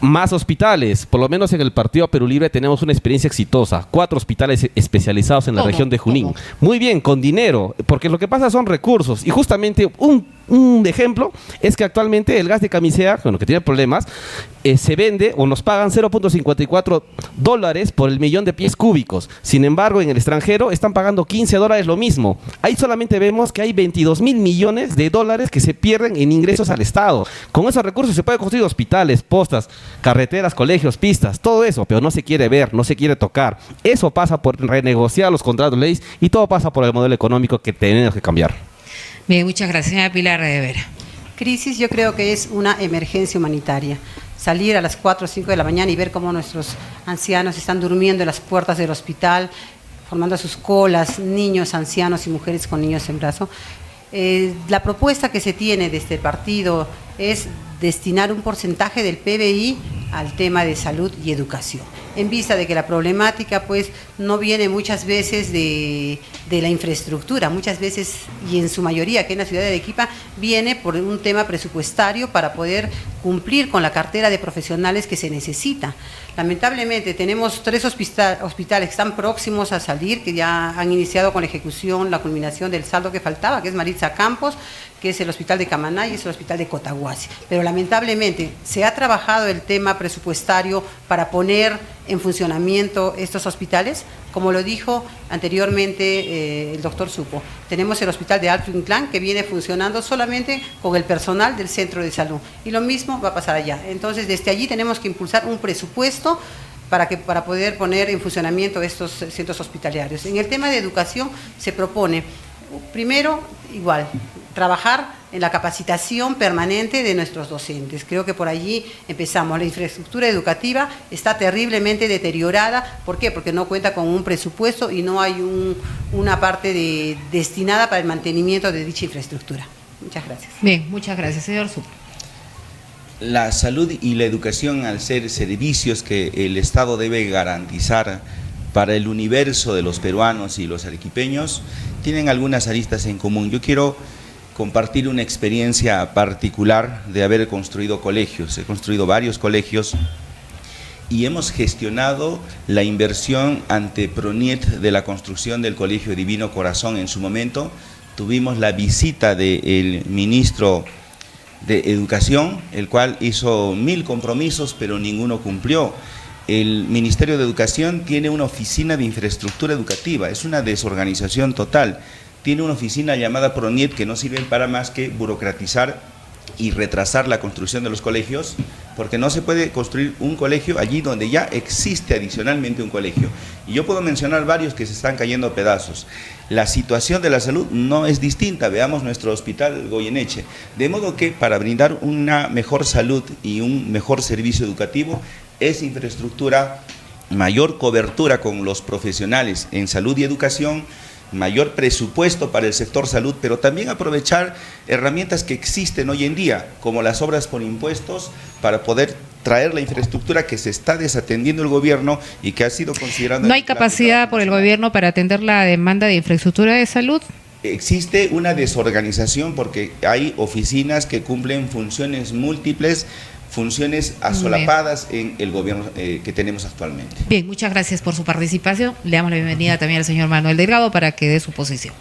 Speaker 1: más hospitales. Por lo menos en el Partido Perú Libre tenemos una experiencia exitosa, 4 hospitales especializados en la región de Junín. Muy bien, con dinero, porque lo que pasa son recursos. Y justamente un ejemplo es que actualmente el gas de Camisea, bueno, que tiene problemas, se vende o nos pagan $0.54 por el millón de pies cúbicos. Sin embargo, en el extranjero están pagando $15 lo mismo. Ahí solamente vemos que hay 22.000 millones de dólares que se pierden en ingresos al Estado. Con esos recursos se puede construir hospitales, postas, carreteras, colegios, pistas, todo eso, pero no se quiere ver, no se quiere tocar. Eso pasa por renegociar los contratos de leyes y todo pasa por el modelo económico que tenemos que cambiar.
Speaker 2: Bien, muchas gracias. Señora Pilar de Vera.
Speaker 4: Crisis yo creo que es una emergencia humanitaria. Salir a las 4 o 5 de la mañana y ver cómo nuestros ancianos están durmiendo en las puertas del hospital, formando sus colas, niños, ancianos y mujeres con niños en brazo. La propuesta que se tiene desde el partido es destinar un porcentaje del PBI al tema de salud y educación, en vista de que la problemática pues no viene muchas veces de la infraestructura, muchas veces y en su mayoría que en la ciudad de Arequipa viene por un tema presupuestario para poder cumplir con la cartera de profesionales que se necesita. Lamentablemente tenemos 3 hospitales que están próximos a salir, que ya han iniciado con la ejecución, la culminación del saldo que faltaba, que es Maritza Campos, que es el hospital de Camaná y es el hospital de Cotahuasi. Pero lamentablemente se ha trabajado el tema presupuestario para poner en funcionamiento estos hospitales. Como lo dijo anteriormente el doctor Supo, tenemos el hospital de Alto Inclán que viene funcionando solamente con el personal del centro de salud y lo mismo va a pasar allá. Entonces desde allí tenemos que impulsar un presupuesto para poder poner en funcionamiento estos centros hospitalarios. En el tema de educación se propone, primero, igual, trabajar en la capacitación permanente de nuestros docentes. Creo que por allí empezamos. La infraestructura educativa está terriblemente deteriorada. ¿Por qué? Porque no cuenta con un presupuesto y no hay una parte destinada para el mantenimiento de dicha infraestructura. Muchas gracias.
Speaker 2: Bien, muchas gracias, señor Supo.
Speaker 5: La salud y la educación, al ser servicios que el Estado debe garantizar para el universo de los peruanos y los arequipeños, tienen algunas aristas en común. Yo quiero compartir una experiencia particular de haber construido colegios. He construido varios colegios y hemos gestionado la inversión ante PRONIET de la construcción del Colegio Divino Corazón. En su momento tuvimos la visita del ministro de Educación, el cual hizo 1000 compromisos, pero ninguno cumplió. El Ministerio de Educación tiene una oficina de infraestructura educativa, es una desorganización total. Tiene una oficina llamada PRONIET que no sirve para más que burocratizar y retrasar la construcción de los colegios, porque no se puede construir un colegio allí donde ya existe adicionalmente un colegio. Y yo puedo mencionar varios que se están cayendo a pedazos. La situación de la salud no es distinta, veamos nuestro hospital Goyeneche. De modo que para brindar una mejor salud y un mejor servicio educativo es infraestructura, mayor cobertura con los profesionales en salud y educación, mayor presupuesto para el sector salud, pero también aprovechar herramientas que existen hoy en día, como las obras por impuestos, para poder traer la infraestructura que se está desatendiendo el gobierno y que ha sido considerada...
Speaker 2: ¿No hay capacidad por el gobierno para atender la demanda de infraestructura de salud?
Speaker 5: Existe una desorganización porque hay oficinas que cumplen funciones múltiples, funciones asolapadas en el gobierno que tenemos actualmente.
Speaker 2: Bien, muchas gracias por su participación. Le damos la bienvenida también al señor Manuel Delgado para que dé su posición.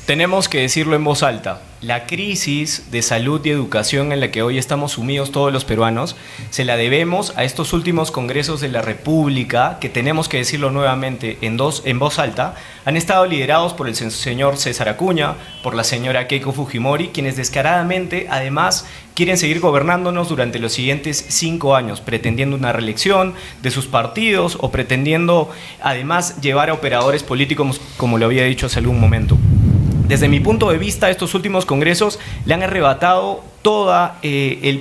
Speaker 3: Tenemos que decirlo en voz alta, la crisis de salud y educación en la que hoy estamos sumidos todos los peruanos, se la debemos a estos últimos congresos de la República, que tenemos que decirlo nuevamente en voz alta, han estado liderados por el señor César Acuña, por la señora Keiko Fujimori, quienes descaradamente, además, quieren seguir gobernándonos durante los siguientes 5 años, pretendiendo una reelección de sus partidos o pretendiendo, además, llevar a operadores políticos, como lo había dicho hace algún momento. Desde mi punto de vista, estos últimos congresos le han arrebatado todo el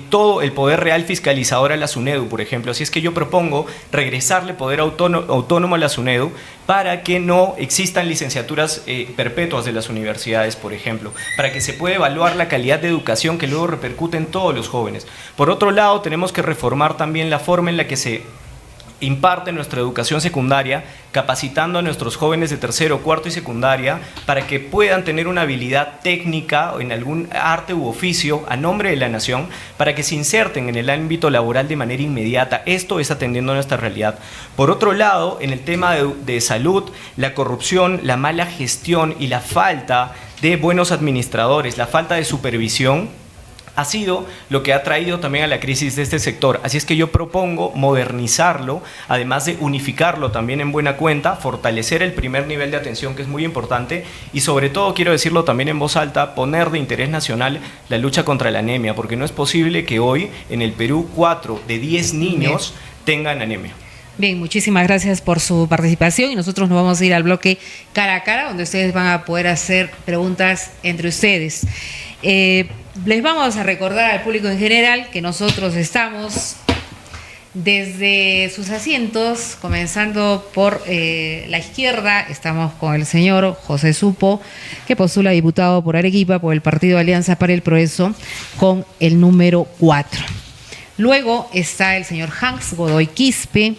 Speaker 3: poder real fiscalizador a la SUNEDU, por ejemplo. Así es que yo propongo regresarle poder autónomo a la SUNEDU para que no existan licenciaturas perpetuas de las universidades, por ejemplo, para que se pueda evaluar la calidad de educación que luego repercute en todos los jóvenes. Por otro lado, tenemos que reformar también la forma en la que se imparte nuestra educación secundaria, capacitando a nuestros jóvenes de tercero, cuarto y secundaria para que puedan tener una habilidad técnica en algún arte u oficio a nombre de la nación, para que se inserten en el ámbito laboral de manera inmediata. Esto es atendiendo a nuestra realidad. Por otro lado, en el tema de salud, la corrupción, la mala gestión y la falta de buenos administradores, la falta de supervisión, ha sido lo que ha traído también a la crisis de este sector. Así es que yo propongo modernizarlo, además de unificarlo también en buena cuenta, fortalecer el primer nivel de atención, que es muy importante, y sobre todo, quiero decirlo también en voz alta, poner de interés nacional la lucha contra la anemia, porque no es posible que hoy en el Perú 4 de 10 niños tengan anemia.
Speaker 2: Bien, muchísimas gracias por su participación y nosotros nos vamos a ir al bloque cara a cara, donde ustedes van a poder hacer preguntas entre ustedes. Les vamos a recordar al público en general que nosotros estamos desde sus asientos, comenzando por la izquierda, estamos con el señor José Supo, que postula diputado por Arequipa por el Partido Alianza para el Progreso con el número 4. Luego está el señor Hans Godoy Quispe,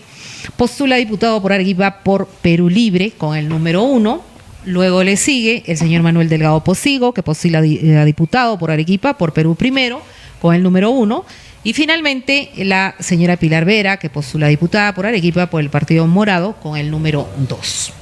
Speaker 2: postula diputado por Arequipa por Perú Libre con el número 1. Luego le sigue el señor Manuel Delgado Postigo, que postula a diputado por Arequipa por Perú Primero con el número 1. Y finalmente la señora Pilar Vera, que postula diputada por Arequipa por el Partido Morado con el número 2.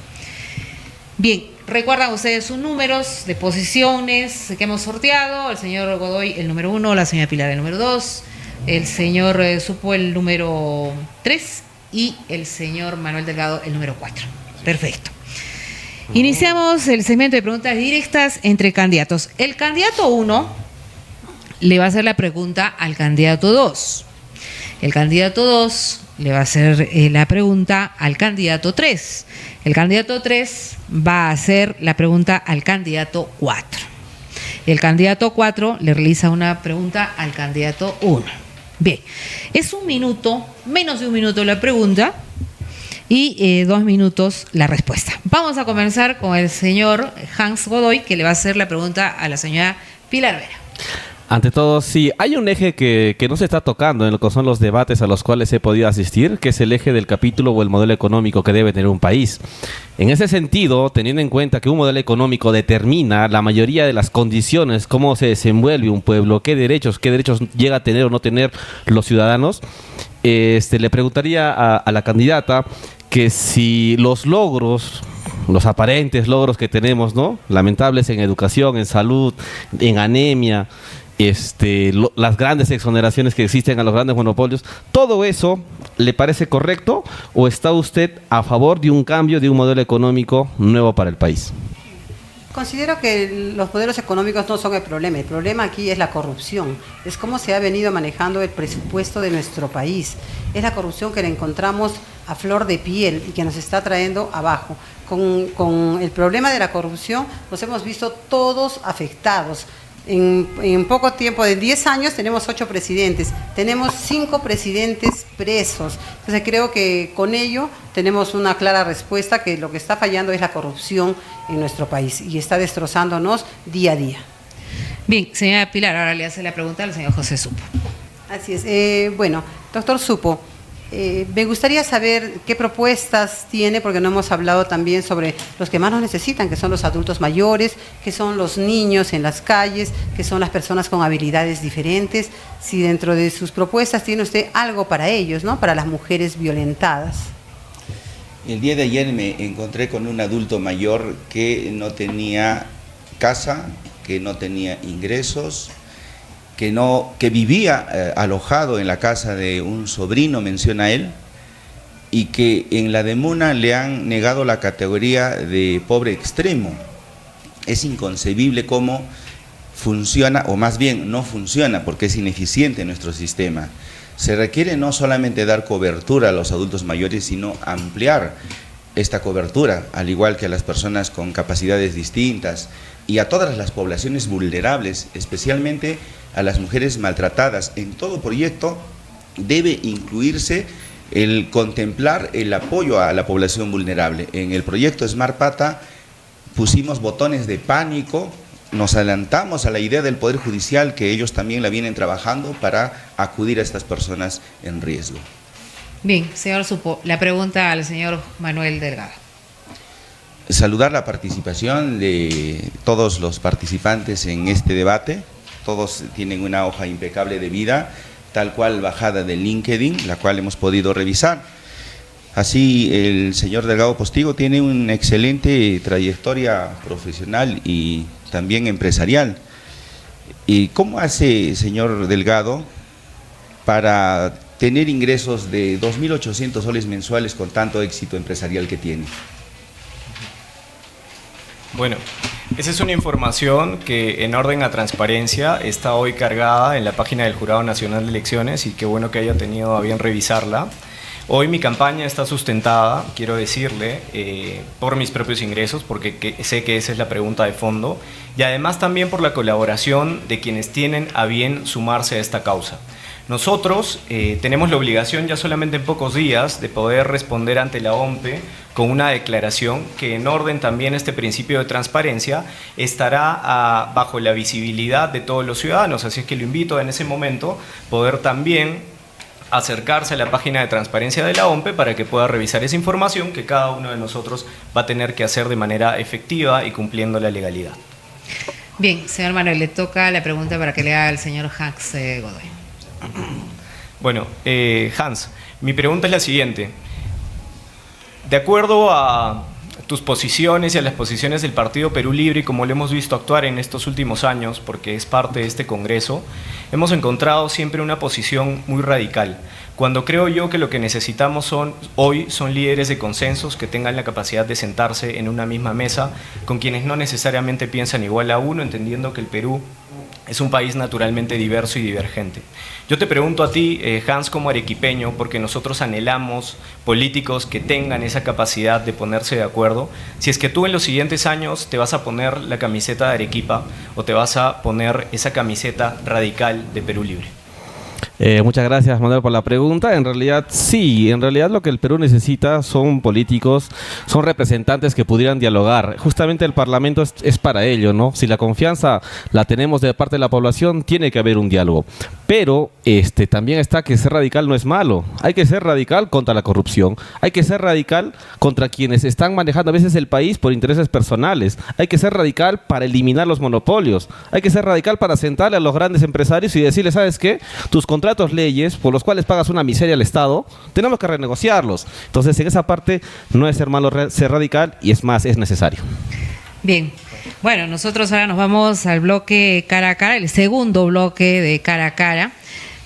Speaker 2: Bien, recuerdan ustedes sus números de posiciones que hemos sorteado. El señor Godoy el número 1, la señora Pilar el número 2, el señor Supo el número 3 y el señor Manuel Delgado el número 4. Perfecto. Iniciamos el segmento de preguntas directas entre candidatos. El candidato 1 le va a hacer la pregunta al candidato 2. El candidato 2 le va a hacer la pregunta al candidato 3. El candidato 3 va a hacer la pregunta al candidato 4. El candidato 4 le realiza una pregunta al candidato 1. Bien, es 1 minuto, menos de 1 minuto la pregunta y 2 minutos la respuesta. Vamos a comenzar con el señor Hans Godoy, que le va a hacer la pregunta a la señora Pilar Vera.
Speaker 1: Ante todo, sí, hay un eje que no se está tocando en lo que son los debates a los cuales he podido asistir, que es el eje del capítulo o el modelo económico que debe tener un país. En ese sentido, teniendo en cuenta que un modelo económico determina la mayoría de las condiciones, cómo se desenvuelve un pueblo, qué derechos llega a tener o no tener los ciudadanos, le preguntaría a la candidata que si los logros, los aparentes logros que tenemos, ¿no?, lamentables en educación, en salud, en anemia, las grandes exoneraciones que existen a los grandes monopolios, ¿todo eso le parece correcto o está usted a favor de un cambio de un modelo económico nuevo para el país?
Speaker 4: Considero que los modelos económicos no son el problema aquí es la corrupción, es cómo se ha venido manejando el presupuesto de nuestro país, es la corrupción que le encontramos a flor de piel y que nos está trayendo abajo. Con el problema de la corrupción nos hemos visto todos afectados. En poco tiempo, de 10 años, tenemos 8 presidentes, tenemos 5 presidentes presos. Entonces creo que con ello tenemos una clara respuesta que lo que está fallando es la corrupción en nuestro país y está destrozándonos día a día.
Speaker 2: Bien, señora Pilar, ahora le hace la pregunta al señor José Supo.
Speaker 4: Así es. Bueno, doctor Supo, me gustaría saber qué propuestas tiene, porque no hemos hablado también sobre los que más nos necesitan, que son los adultos mayores, que son los niños en las calles, que son las personas con habilidades diferentes. Si dentro de sus propuestas tiene usted algo para ellos, ¿no?, para las mujeres violentadas.
Speaker 5: El día de ayer me encontré con un adulto mayor que no tenía casa, que no tenía ingresos, que vivía alojado en la casa de un sobrino, menciona él, y que en la Demuna le han negado la categoría de pobre extremo. Es inconcebible cómo funciona, o más bien no funciona, porque es ineficiente nuestro sistema. Se requiere no solamente dar cobertura a los adultos mayores, sino ampliar esta cobertura, al igual que a las personas con capacidades distintas y a todas las poblaciones vulnerables, especialmente a las mujeres maltratadas. En todo proyecto debe incluirse el contemplar el apoyo a la población vulnerable. En el proyecto Smart Pata pusimos botones de pánico, nos adelantamos a la idea del Poder Judicial, que ellos también la vienen trabajando para acudir a estas personas en riesgo.
Speaker 2: Bien, señor Supo, la pregunta al señor Manuel Delgado.
Speaker 5: Saludar la participación de todos los participantes en este debate. Todos tienen una hoja impecable de vida, tal cual bajada de LinkedIn, la cual hemos podido revisar. Así, el señor Delgado Postigo tiene una excelente trayectoria profesional y también empresarial. ¿Y cómo hace, señor Delgado, para tener ingresos de 2.800 soles mensuales con tanto éxito empresarial que tiene?
Speaker 3: Bueno, esa es una información que en orden a transparencia está hoy cargada en la página del Jurado Nacional de Elecciones y qué bueno que haya tenido a bien revisarla. Hoy mi campaña está sustentada, quiero decirle, por mis propios ingresos, porque sé que esa es la pregunta de fondo, y además también por la colaboración de quienes tienen a bien sumarse a esta causa. Nosotros tenemos la obligación ya solamente en pocos días de poder responder ante la OMPE con una declaración que en orden también a este principio de transparencia estará bajo la visibilidad de todos los ciudadanos, así es que lo invito en ese momento poder también acercarse a la página de transparencia de la OMPE para que pueda revisar esa información que cada uno de nosotros va a tener que hacer de manera efectiva y cumpliendo la legalidad.
Speaker 2: Bien, señor Manuel, le toca la pregunta para que le haga al señor Hans Godoy.
Speaker 3: Bueno, Hans, mi pregunta es la siguiente. De acuerdo a tus posiciones y a las posiciones del Partido Perú Libre y como lo hemos visto actuar en estos últimos años, porque es parte de este Congreso, hemos encontrado siempre una posición muy radical. Cuando creo yo que lo que necesitamos hoy son líderes de consensos que tengan la capacidad de sentarse en una misma mesa con quienes no necesariamente piensan igual a uno, entendiendo que el Perú es un país naturalmente diverso y divergente. Yo te pregunto a ti, Hans, como arequipeño, porque nosotros anhelamos políticos que tengan esa capacidad de ponerse de acuerdo, si es que tú en los siguientes años te vas a poner la camiseta de Arequipa o te vas a poner esa camiseta radical de Perú Libre.
Speaker 1: Muchas gracias, Manuel, por la pregunta. En realidad, sí, en realidad lo que el Perú necesita son políticos, son representantes que pudieran dialogar. Justamente el Parlamento es para ello, ¿no? Si la confianza la tenemos de parte de la población, tiene que haber un diálogo. Pero también está que ser radical no es malo. Hay que ser radical contra la corrupción. Hay que ser radical contra quienes están manejando a veces el país por intereses personales. Hay que ser radical para eliminar los monopolios. Hay que ser radical para sentarle a los grandes empresarios y decirles, ¿sabes qué? Tus contratos, leyes, por los cuales pagas una miseria al Estado, tenemos que renegociarlos. Entonces, en esa parte no es ser malo ser radical, y es más, es necesario.
Speaker 2: Bien, bueno, nosotros ahora nos vamos al bloque cara a cara, el segundo bloque de cara a cara,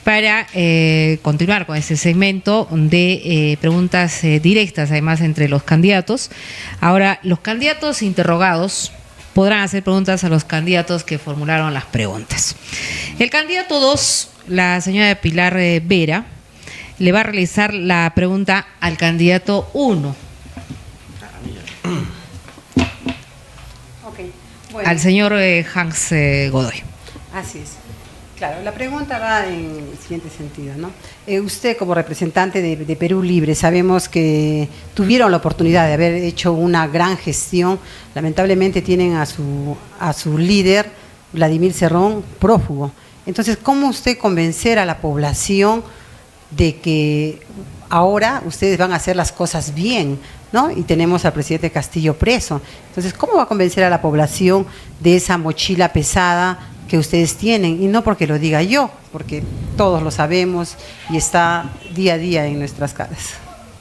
Speaker 2: para continuar con este segmento de preguntas directas, además, entre los candidatos. Ahora, los candidatos interrogados podrán hacer preguntas a los candidatos que formularon las preguntas. El candidato 2, la señora Pilar Vera, le va a realizar la pregunta al candidato 1.
Speaker 4: Okay. Bueno.
Speaker 2: Al señor Hans Godoy.
Speaker 4: Así es. Claro, la pregunta va en el siguiente sentido, ¿no? Usted, como representante de Perú Libre, sabemos que tuvieron la oportunidad de haber hecho una gran gestión. Lamentablemente tienen a su líder, Vladimir Cerrón, prófugo. Entonces, ¿cómo usted convencer a la población de que ahora ustedes van a hacer las cosas bien, ¿no? Y tenemos al presidente Castillo preso. Entonces, ¿cómo va a convencer a la población de esa mochila pesada que ustedes tienen? Y no porque lo diga yo, porque todos lo sabemos y está día a día en nuestras caras.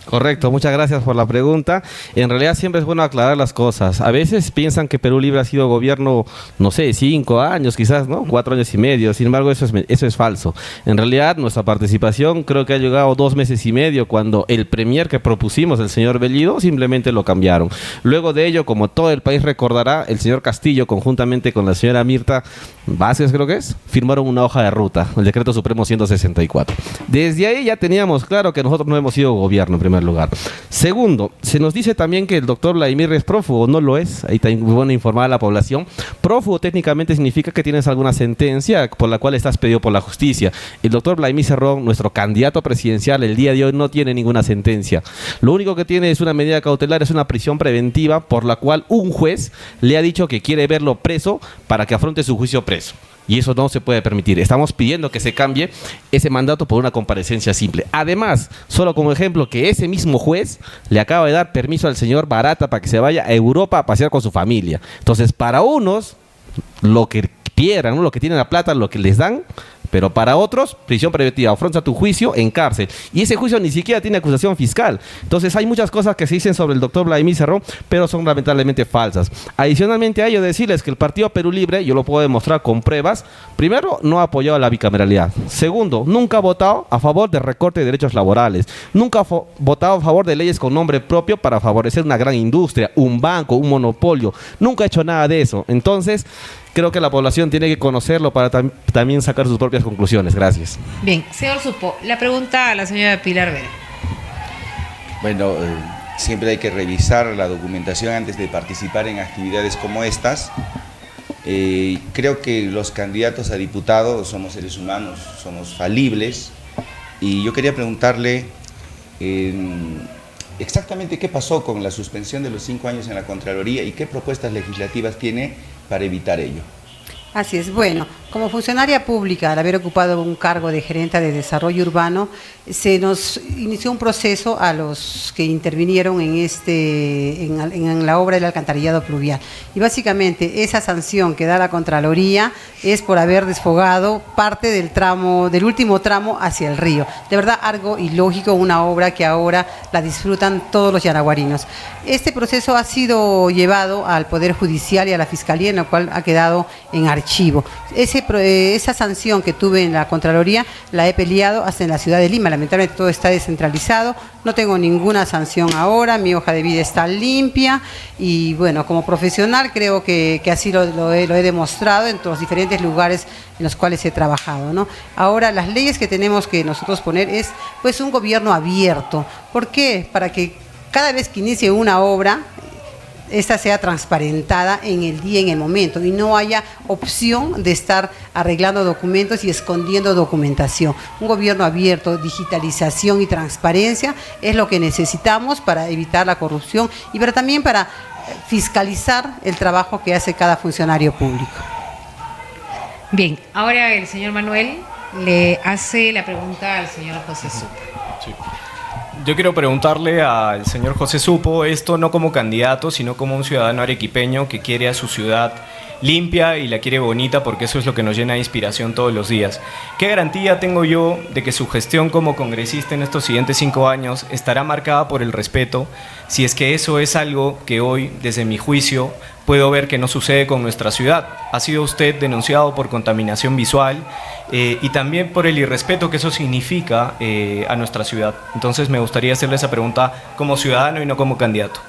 Speaker 1: Correcto, muchas gracias por la pregunta. En realidad siempre es bueno aclarar las cosas. A veces piensan que Perú Libre ha sido gobierno, no sé, 5 años quizás, ¿no? 4 años y medio. Sin embargo, eso es falso. En realidad, nuestra participación creo que ha llegado 2 meses y medio, cuando el premier que propusimos, el señor Bellido, simplemente lo cambiaron. Luego de ello, como todo el país recordará, el señor Castillo, conjuntamente con la señora Mirta Vázquez, creo que es, firmaron una hoja de ruta, el Decreto Supremo 164. Desde ahí ya teníamos claro que nosotros no hemos sido gobierno, en primer lugar. Segundo, se nos dice también que el doctor Vladimir es prófugo. No lo es. Ahí está muy bueno informar a la población. Prófugo técnicamente significa que tienes alguna sentencia por la cual estás pedido por la justicia. El doctor Vladimir Cerrón, nuestro candidato presidencial, el día de hoy no tiene ninguna sentencia. Lo único que tiene es una medida cautelar, es una prisión preventiva por la cual un juez le ha dicho que quiere verlo preso para que afronte su juicio preso. Y eso no se puede permitir. Estamos pidiendo que se cambie ese mandato por una comparecencia simple. Además, solo como ejemplo, que ese mismo juez le acaba de dar permiso al señor Barata para que se vaya a Europa a pasear con su familia. Entonces, para unos, lo que quieran, ¿no? Lo que tienen la plata, lo que les dan. Pero para otros, prisión preventiva, afronta tu juicio en cárcel. Y ese juicio ni siquiera tiene acusación fiscal. Entonces hay muchas cosas que se dicen sobre el doctor Vladimir Cerrón, pero son lamentablemente falsas. Adicionalmente a ello, decirles que el Partido Perú Libre, yo lo puedo demostrar con pruebas, primero, no ha apoyado la bicameralidad. Segundo, nunca ha votado a favor de recorte de derechos laborales. Nunca ha votado a favor de leyes con nombre propio para favorecer una gran industria, un banco, un monopolio. Nunca ha hecho nada de eso. Entonces, creo que la población tiene que conocerlo para también sacar sus propias conclusiones. Gracias.
Speaker 2: Bien, señor Supo, la pregunta a la señora Pilar Vera.
Speaker 5: Bueno, siempre hay que revisar la documentación antes de participar en actividades como estas. Creo que los candidatos a diputados somos seres humanos, somos falibles, y yo quería preguntarle exactamente qué pasó con la suspensión de los 5 años en la Contraloría y qué propuestas legislativas tiene para evitar ello.
Speaker 4: Así es. Bueno, como funcionaria pública, al haber ocupado un cargo de gerente de desarrollo urbano, se nos inició un proceso a los que intervinieron en la obra del alcantarillado pluvial. Y básicamente esa sanción que da la Contraloría es por haber desfogado parte del último tramo hacia el río. De verdad, algo ilógico, una obra que ahora la disfrutan todos los yanaguarinos. Este proceso ha sido llevado al Poder Judicial y a la Fiscalía, en lo cual ha quedado en archivo. Esa sanción que tuve en la Contraloría la he peleado hasta en la ciudad de Lima. Lamentablemente todo está descentralizado, no tengo ninguna sanción ahora, mi hoja de vida está limpia y bueno, como profesional creo que así lo he demostrado en los diferentes lugares en los cuales he trabajado, ¿no? Ahora las leyes que tenemos que nosotros poner es pues un gobierno abierto. ¿Por qué? Para que cada vez que inicie una obra esta sea transparentada en el día, en el momento, y no haya opción de estar arreglando documentos y escondiendo documentación. Un gobierno abierto, digitalización y transparencia es lo que necesitamos para evitar la corrupción y también para fiscalizar el trabajo que hace cada funcionario público.
Speaker 2: Bien, ahora el señor Manuel le hace la pregunta al señor José Supo.
Speaker 3: Sí. Yo quiero preguntarle al señor José Supo, esto no como candidato, sino como un ciudadano arequipeño que quiere a su ciudad limpia y la quiere bonita, porque eso es lo que nos llena de inspiración todos los días. ¿Qué garantía tengo yo de que su gestión como congresista en estos siguientes 5 años estará marcada por el respeto, si es que eso es algo que hoy, desde mi juicio, puedo ver que no sucede con nuestra ciudad? Ha sido usted denunciado por contaminación visual y también por el irrespeto que eso significa a nuestra ciudad. Entonces me gustaría hacerle esa pregunta como ciudadano y no como candidato.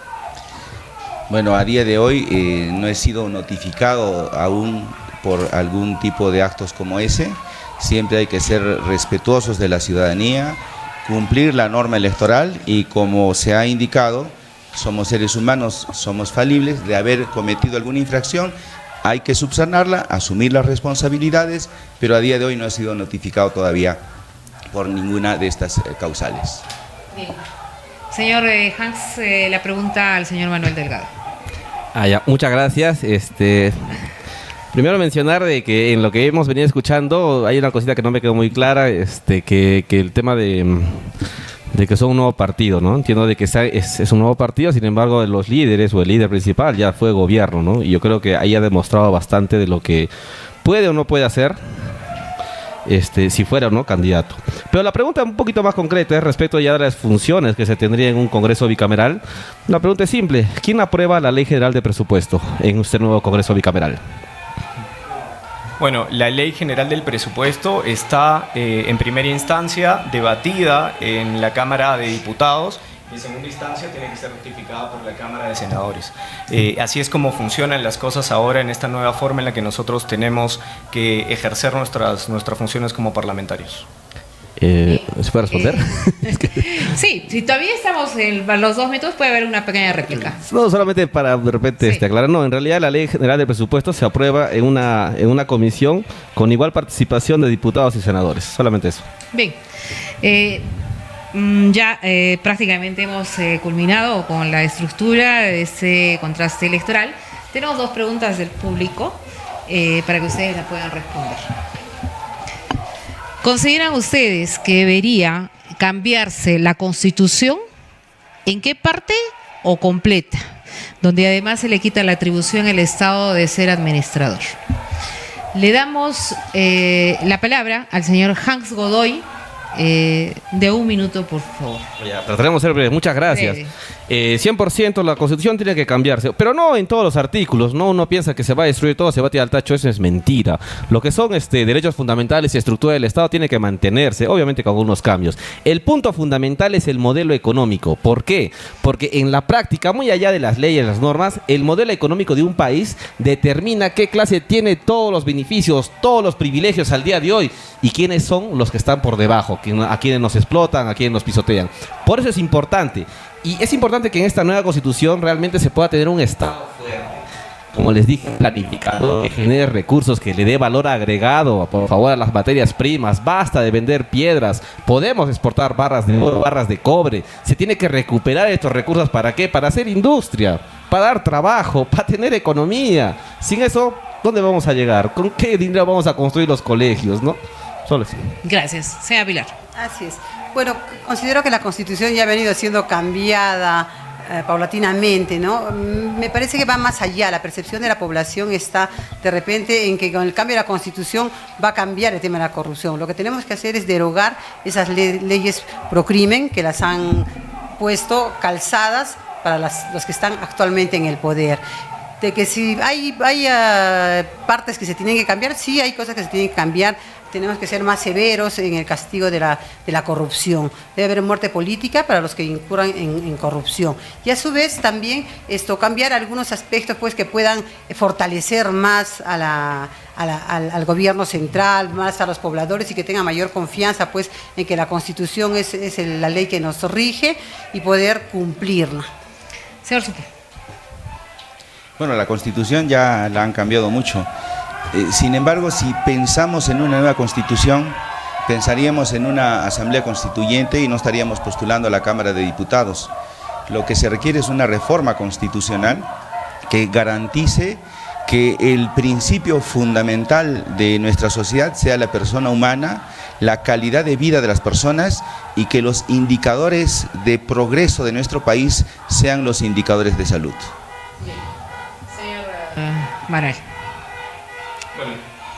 Speaker 5: Bueno, a día de hoy no he sido notificado aún por algún tipo de actos como ese. Siempre hay que ser respetuosos de la ciudadanía, cumplir la norma electoral y, como se ha indicado, somos seres humanos, somos falibles. De haber cometido alguna infracción hay que subsanarla, asumir las responsabilidades, pero a día de hoy no he sido notificado todavía por ninguna de estas causales.
Speaker 2: Bien. Señor Hans, la pregunta al señor Manuel Delgado.
Speaker 1: Ya, muchas gracias. Primero mencionar de que en lo que hemos venido escuchando hay una cosita que no me quedó muy clara, que el tema de que son un nuevo partido, ¿no? Entiendo de que es un nuevo partido, sin embargo, los líderes o el líder principal ya fue gobierno, ¿no? Y yo creo que ahí ha demostrado bastante de lo que puede o no puede hacer, si fuera o no candidato. Pero la pregunta un poquito más concreta es respecto ya de las funciones que se tendría en un Congreso bicameral. La pregunta es simple: ¿quién aprueba la Ley General de Presupuesto en este nuevo Congreso bicameral?
Speaker 3: Bueno, la Ley General del Presupuesto está en primera instancia debatida en la Cámara de Diputados y en segunda instancia tiene que ser ratificada por la Cámara de Senadores. Así es como funcionan las cosas ahora en esta nueva forma en la que nosotros tenemos que ejercer nuestras funciones como parlamentarios.
Speaker 1: ¿Se puede responder?
Speaker 2: Sí, si todavía estamos en los 2 minutos puede haber una pequeña réplica.
Speaker 1: No, solamente para de repente
Speaker 2: Sí.
Speaker 1: aclarar. No, en realidad la Ley General de Presupuesto se aprueba en una comisión con igual participación de diputados y senadores. Solamente eso.
Speaker 2: Bien, ya prácticamente hemos culminado con la estructura de este contraste electoral. Tenemos 2 preguntas del público para que ustedes la puedan responder. ¿Consideran ustedes que debería cambiarse la Constitución? ¿En qué parte o completa? Donde además se le quita la atribución al Estado de ser administrador. Le damos la palabra al señor Hans Godoy, de 1 minuto, por favor.
Speaker 1: Ya, trataremos de ser breves. Muchas gracias.
Speaker 2: Breve.
Speaker 1: 100% la Constitución tiene que cambiarse, pero no en todos los artículos, ¿no? Uno piensa que se va a destruir todo, se va a tirar al tacho, eso es mentira. Lo que son derechos fundamentales y estructura del Estado tiene que mantenerse, obviamente con algunos cambios. El punto fundamental es el modelo económico. ¿Por qué? Porque en la práctica, muy allá de las leyes, las normas, el modelo económico de un país determina qué clase tiene todos los beneficios, todos los privilegios al día de hoy y quiénes son los que están por debajo, a quienes nos explotan, a quienes nos pisotean. Por eso es importante. Y es importante que en esta nueva Constitución realmente se pueda tener un Estado fuerte, como les dije, planificador, que genere recursos, que le dé valor agregado, por favor, a las materias primas. Basta de vender piedras, podemos exportar barras de oro, barras de cobre. Se tiene que recuperar estos recursos. ¿Para qué? Para hacer industria, para dar trabajo, para tener economía. Sin eso, ¿dónde vamos a llegar? ¿Con qué dinero vamos a construir los colegios, no? Solo eso.
Speaker 2: Gracias. Señora Pilar.
Speaker 4: Así es. Bueno, considero que la Constitución ya ha venido siendo cambiada paulatinamente, ¿no? Me parece que va más allá. La percepción de la población está de repente en que con el cambio de la Constitución va a cambiar el tema de la corrupción. Lo que tenemos que hacer es derogar esas leyes pro crimen que las han puesto calzadas para los que están actualmente en el poder. De que si hay partes que se tienen que cambiar, sí hay cosas que se tienen que cambiar. Tenemos que ser más severos en el castigo de la corrupción. Debe haber muerte política para los que incurran en corrupción. Y a su vez también cambiar algunos aspectos pues, que puedan fortalecer más al gobierno central, más a los pobladores y que tengan mayor confianza pues, en que la Constitución es la ley que nos rige y poder cumplirla.
Speaker 2: Señor Supo.
Speaker 5: Bueno, la Constitución ya la han cambiado mucho. Sin embargo, si pensamos en una nueva Constitución, pensaríamos en una Asamblea Constituyente y no estaríamos postulando a la Cámara de Diputados. Lo que se requiere es una reforma constitucional que garantice que el principio fundamental de nuestra sociedad sea la persona humana, la calidad de vida de las personas y que los indicadores de progreso de nuestro país sean los indicadores de salud.
Speaker 2: Manuel.
Speaker 3: Bueno,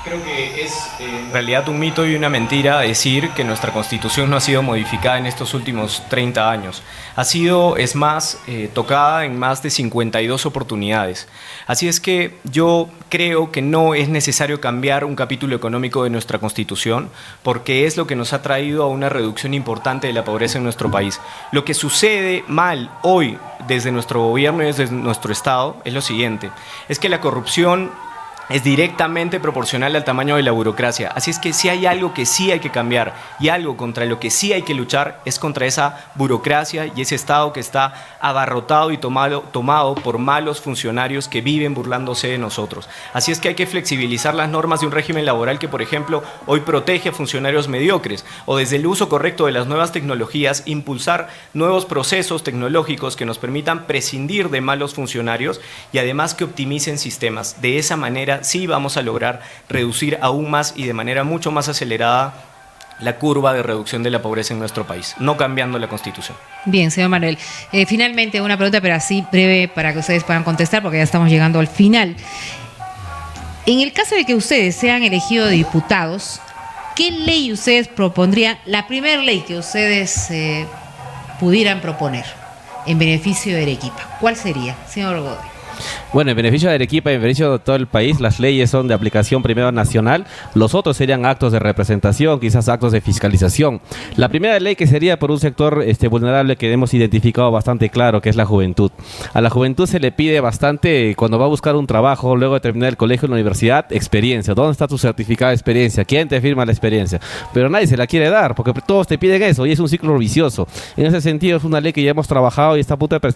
Speaker 3: creo que es en realidad un mito y una mentira decir que nuestra Constitución no ha sido modificada en estos últimos 30 años. Ha sido, es más, tocada en más de 52 oportunidades. Así es que yo creo que no es necesario cambiar un capítulo económico de nuestra Constitución, porque es lo que nos ha traído a una reducción importante de la pobreza en nuestro país. Lo que sucede mal hoy desde nuestro gobierno y desde nuestro Estado es lo siguiente, es que la corrupción es directamente proporcional al tamaño de la burocracia. Así es que si hay algo que sí hay que cambiar y algo contra lo que sí hay que luchar es contra esa burocracia y ese Estado que está abarrotado y tomado por malos funcionarios que viven burlándose de nosotros. Así es que hay que flexibilizar las normas de un régimen laboral que, por ejemplo, hoy protege a funcionarios mediocres, o desde el uso correcto de las nuevas tecnologías, impulsar nuevos procesos tecnológicos que nos permitan prescindir de malos funcionarios y además que optimicen sistemas. De esa manera sí vamos a lograr reducir aún más y de manera mucho más acelerada la curva de reducción de la pobreza en nuestro país, no cambiando la Constitución.
Speaker 2: Bien, señor Manuel. Finalmente, una pregunta, pero así breve para que ustedes puedan contestar, porque ya estamos llegando al final. En el caso de que ustedes sean elegidos diputados, ¿qué ley ustedes propondrían? La primera ley que ustedes pudieran proponer en beneficio de Arequipa, ¿cuál sería, señor Godoy?
Speaker 1: Bueno, en beneficio de Arequipa y en beneficio de todo el país, las leyes son de aplicación primero nacional, los otros serían actos de representación, quizás actos de fiscalización. La primera ley que sería por un sector vulnerable que hemos identificado bastante claro, que es la juventud. A la juventud se le pide bastante, cuando va a buscar un trabajo, luego de terminar el colegio o la universidad, experiencia. ¿Dónde está tu certificado de experiencia? ¿Quién te firma la experiencia? Pero nadie se la quiere dar, porque todos te piden eso y es un ciclo vicioso. En ese sentido, es una ley que ya hemos trabajado y está a punto de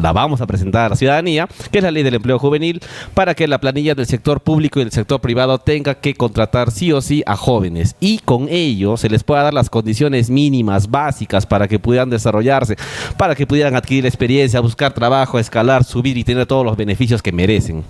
Speaker 1: la vamos a presentar a la ciudadanía, que es la ley del empleo juvenil, para que la planilla del sector público y del sector privado tenga que contratar sí o sí a jóvenes y con ello se les pueda dar las condiciones mínimas, básicas para que pudieran desarrollarse, para que pudieran adquirir experiencia, buscar trabajo, escalar, subir y tener todos los beneficios que merecen.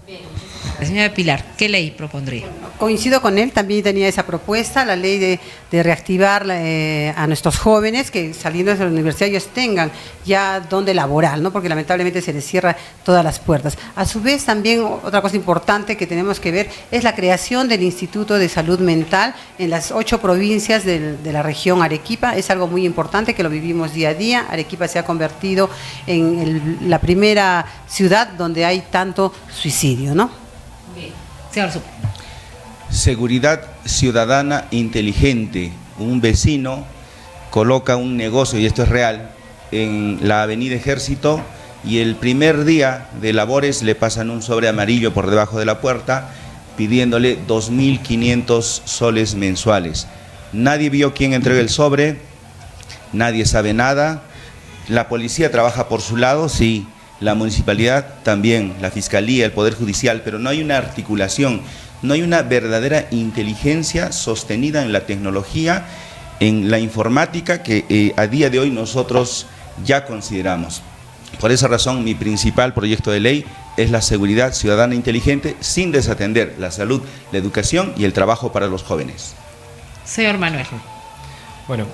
Speaker 2: Señora Pilar, ¿qué ley propondría?
Speaker 4: Coincido con él, también tenía esa propuesta, la ley de reactivar a nuestros jóvenes que saliendo de la universidad ellos tengan ya donde laboral, ¿no? Porque lamentablemente se les cierra todas las puertas. A su vez también otra cosa importante que tenemos que ver es la creación del Instituto de Salud Mental en las 8 provincias de la región Arequipa. Es algo muy importante que lo vivimos día a día. Arequipa se ha convertido en la primera ciudad donde hay tanto suicidio, ¿no?
Speaker 2: Señor Sup.
Speaker 5: Seguridad ciudadana inteligente. Un vecino coloca un negocio, y esto es real, en la avenida Ejército y el primer día de labores le pasan un sobre amarillo por debajo de la puerta pidiéndole 2.500 soles mensuales. Nadie vio quién entregó el sobre, nadie sabe nada, la policía trabaja por su lado, sí, la municipalidad también, la fiscalía, el poder judicial, pero no hay una articulación, no hay una verdadera inteligencia sostenida en la tecnología, en la informática que a día de hoy nosotros ya consideramos. Por esa razón, mi principal proyecto de ley es la seguridad ciudadana inteligente sin desatender la salud, la educación y el trabajo para los jóvenes.
Speaker 2: Señor Manuel.
Speaker 3: Bueno,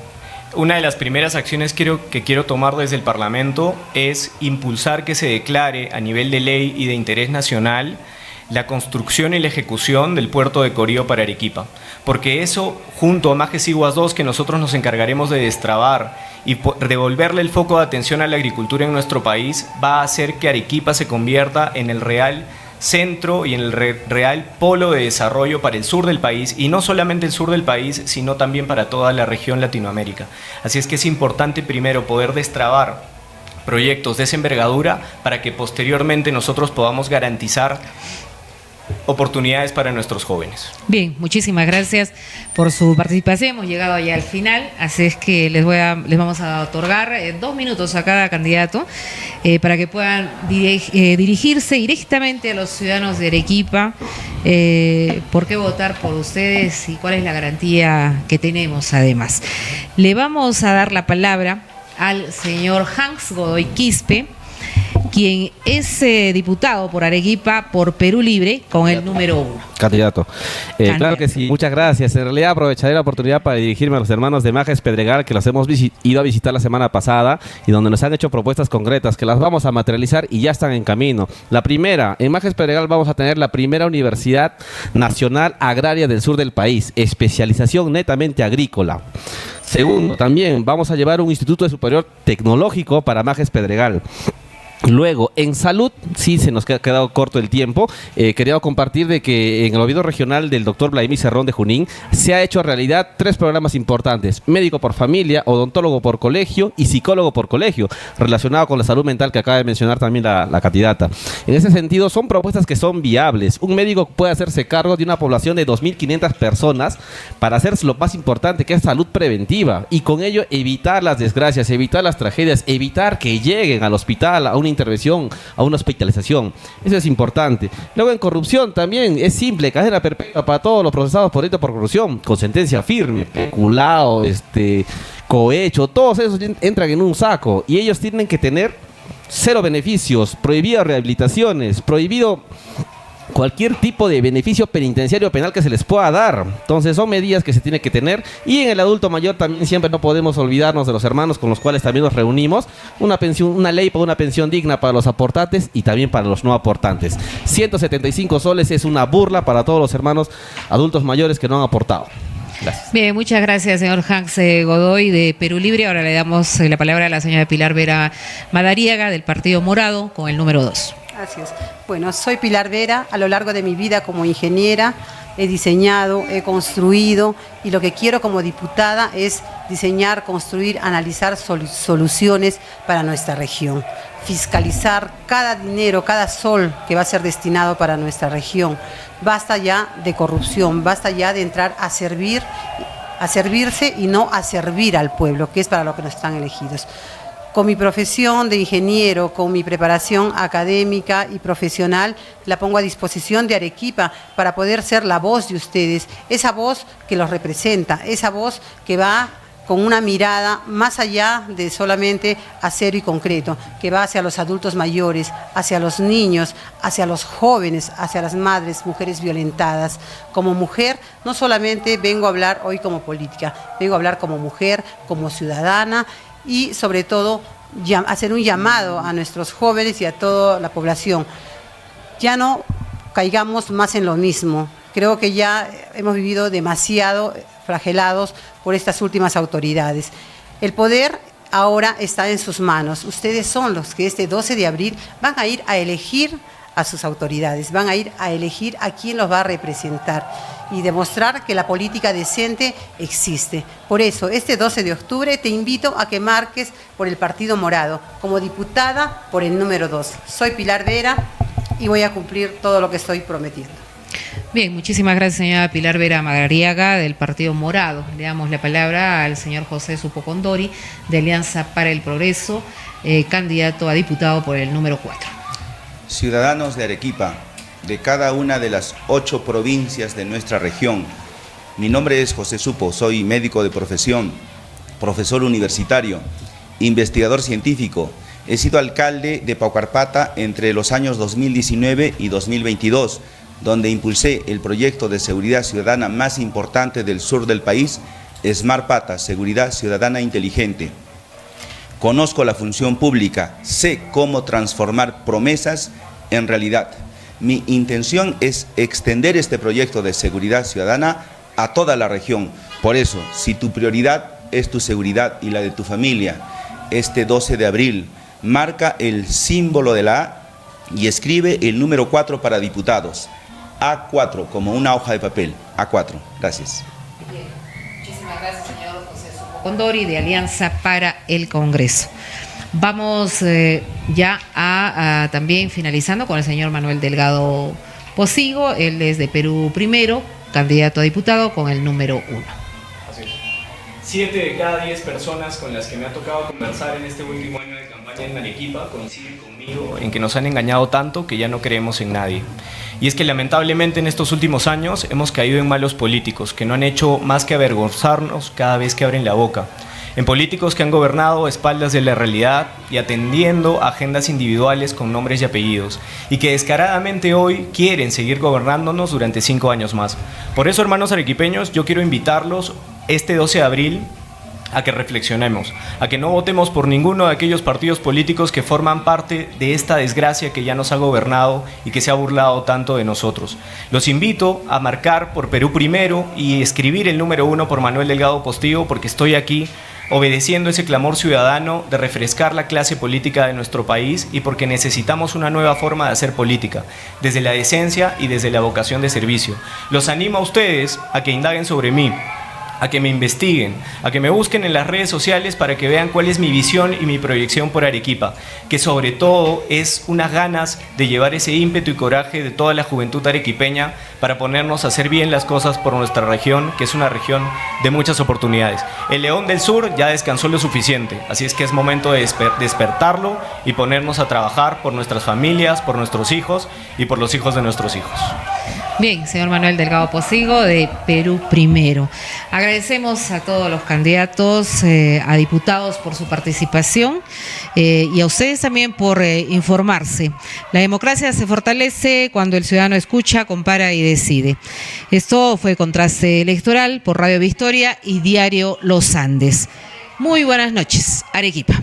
Speaker 3: una de las primeras acciones que quiero tomar desde el Parlamento es impulsar que se declare a nivel de ley y de interés nacional la construcción y la ejecución del puerto de Corío para Arequipa, porque eso, junto a Majes Iguas 2, que nosotros nos encargaremos de destrabar y devolverle el foco de atención a la agricultura en nuestro país, va a hacer que Arequipa se convierta en el real centro y en el real polo de desarrollo para el sur del país, y no solamente el sur del país, sino también para toda la región Latinoamérica. Así es que es importante primero poder destrabar proyectos de esa envergadura para que posteriormente nosotros podamos garantizar oportunidades para nuestros jóvenes.
Speaker 2: Bien, muchísimas gracias por su participación. Hemos llegado ya al final, así es que les vamos a otorgar 2 minutos a cada candidato para que puedan dirigirse directamente a los ciudadanos de Arequipa. ¿Por qué votar por ustedes y cuál es la garantía que tenemos además? Le vamos a dar la palabra al señor Hans Godoy Quispe, quien es diputado por Arequipa por Perú Libre con el número 1.
Speaker 1: Candidato. Claro que sí, muchas gracias. En realidad aprovecharé la oportunidad para dirigirme a los hermanos de Majes Pedregal, que los hemos ido a visitar la semana pasada y donde nos han hecho propuestas concretas que las vamos a materializar y ya están en camino. La primera, en Majes Pedregal vamos a tener la primera Universidad Nacional Agraria del sur del país, especialización netamente agrícola. Segundo, también vamos a llevar un Instituto Superior Tecnológico para Majes Pedregal. Luego, en salud, sí se nos ha quedado corto el tiempo. Quería compartir de que en el gobierno regional del doctor Vladimir Cerrón de Junín se ha hecho realidad 3 programas importantes: médico por familia, odontólogo por colegio y psicólogo por colegio, relacionado con la salud mental que acaba de mencionar también la candidata. En ese sentido, son propuestas que son viables. Un médico puede hacerse cargo de una población de 2.500 personas para hacer lo más importante, que es salud preventiva, y con ello evitar las desgracias, evitar las tragedias, evitar que lleguen al hospital, a una intervención, a una hospitalización. Eso es importante. Luego, en corrupción también es simple: cadena perpetua para todos los procesados por delito por corrupción, con sentencia firme, peculado, cohecho, todos esos entran en un saco y ellos tienen que tener 0 beneficios, prohibidas rehabilitaciones, prohibido cualquier tipo de beneficio penitenciario penal que se les pueda dar. Entonces son medidas que se tienen que tener. Y en el adulto mayor también siempre no podemos olvidarnos de los hermanos con los cuales también nos reunimos. Una pensión, una ley para una pensión digna para los aportantes y también para los no aportantes. 175 soles es una burla para todos los hermanos adultos mayores que no han aportado. Gracias.
Speaker 2: Bien, muchas gracias, señor Hans Godoy de Perú Libre. Ahora le damos la palabra a la señora Pilar Vera Madariaga del Partido Morado con el número 2.
Speaker 4: Así es. Bueno, soy Pilar Vera. A lo largo de mi vida como ingeniera he diseñado, he construido, y lo que quiero como diputada es diseñar, construir, analizar soluciones para nuestra región. Fiscalizar cada dinero, cada sol que va a ser destinado para nuestra región. Basta ya de corrupción, basta ya de entrar a servir, a servirse y no a servir al pueblo, que es para lo que nos están elegidos. Con mi profesión de ingeniero, con mi preparación académica y profesional, la pongo a disposición de Arequipa para poder ser la voz de ustedes, esa voz que los representa, esa voz que va con una mirada más allá de solamente acero y concreto, que va hacia los adultos mayores, hacia los niños, hacia los jóvenes, hacia las madres, mujeres violentadas. Como mujer, no solamente vengo a hablar hoy como política, vengo a hablar como mujer, como ciudadana, y sobre todo hacer un llamado a nuestros jóvenes y a toda la población. Ya no caigamos más en lo mismo. Creo que ya hemos vivido demasiado flagelados por estas últimas autoridades. El poder ahora está en sus manos. Ustedes son los que este 12 de abril van a ir a elegir a sus autoridades, van a ir a elegir a quién los va a representar y demostrar que la política decente existe. Por eso, este 12 de octubre te invito a que marques por el Partido Morado, como diputada por el número 2. Soy Pilar Vera y voy a cumplir todo lo que estoy prometiendo.
Speaker 2: Bien, muchísimas gracias, señora Pilar Vera Madariaga del Partido Morado. Le damos la palabra al señor José Supo Condori de Alianza para el Progreso, candidato a diputado por el número 4.
Speaker 5: Ciudadanos de Arequipa, de cada una de las 8 provincias de nuestra región. Mi nombre es José Supo, soy médico de profesión, profesor universitario, investigador científico. He sido alcalde de Paucarpata entre los años 2019 y 2022, donde impulsé el proyecto de seguridad ciudadana más importante del sur del país, Smart Pata, Seguridad Ciudadana Inteligente. Conozco la función pública, sé cómo transformar promesas en realidad. Mi intención es extender este proyecto de seguridad ciudadana a toda la región. Por eso, si tu prioridad es tu seguridad y la de tu familia, este 12 de abril, marca el símbolo de la A y escribe el número 4 para diputados. A4, como una hoja de papel. A4. Gracias.
Speaker 2: Bien. Muchísimas gracias, señor José Supo Condori de Alianza para el Congreso. Vamos ya a también finalizando con el señor Manuel Delgado Postigo, él es de Perú Primero, candidato a diputado con el número 1.
Speaker 3: Así es. 7 de cada 10 personas con las que me ha tocado conversar en este último año de campaña en Arequipa coinciden conmigo en que nos han engañado tanto que ya no creemos en nadie. Y es que lamentablemente en estos últimos años hemos caído en malos políticos que no han hecho más que avergonzarnos cada vez que abren la boca. En políticos que han gobernado a espaldas de la realidad y atendiendo a agendas individuales con nombres y apellidos, y que descaradamente hoy quieren seguir gobernándonos durante 5 años más. Por eso, hermanos arequipeños, yo quiero invitarlos este 12 de abril a que reflexionemos, a que no votemos por ninguno de aquellos partidos políticos que forman parte de esta desgracia que ya nos ha gobernado y que se ha burlado tanto de nosotros. Los invito a marcar por Perú Primero y escribir el número 1 por Manuel Delgado Postigo, porque estoy aquí obedeciendo ese clamor ciudadano de refrescar la clase política de nuestro país y porque necesitamos una nueva forma de hacer política, desde la decencia y desde la vocación de servicio. Los animo a ustedes a que indaguen sobre mí, a que me investiguen, a que me busquen en las redes sociales para que vean cuál es mi visión y mi proyección por Arequipa, que sobre todo es unas ganas de llevar ese ímpetu y coraje de toda la juventud arequipeña para ponernos a hacer bien las cosas por nuestra región, que es una región de muchas oportunidades. El León del Sur ya descansó lo suficiente, así es que es momento de despertarlo y ponernos a trabajar por nuestras familias, por nuestros hijos y por los hijos de nuestros hijos.
Speaker 2: Bien, señor Manuel Delgado Postigo, de Perú Primero. Agradecemos a todos los candidatos a diputados por su participación y a ustedes también por informarse. La democracia se fortalece cuando el ciudadano escucha, compara y decide. Esto fue Contraste Electoral por Radio Victoria y Diario Los Andes. Muy buenas noches, Arequipa.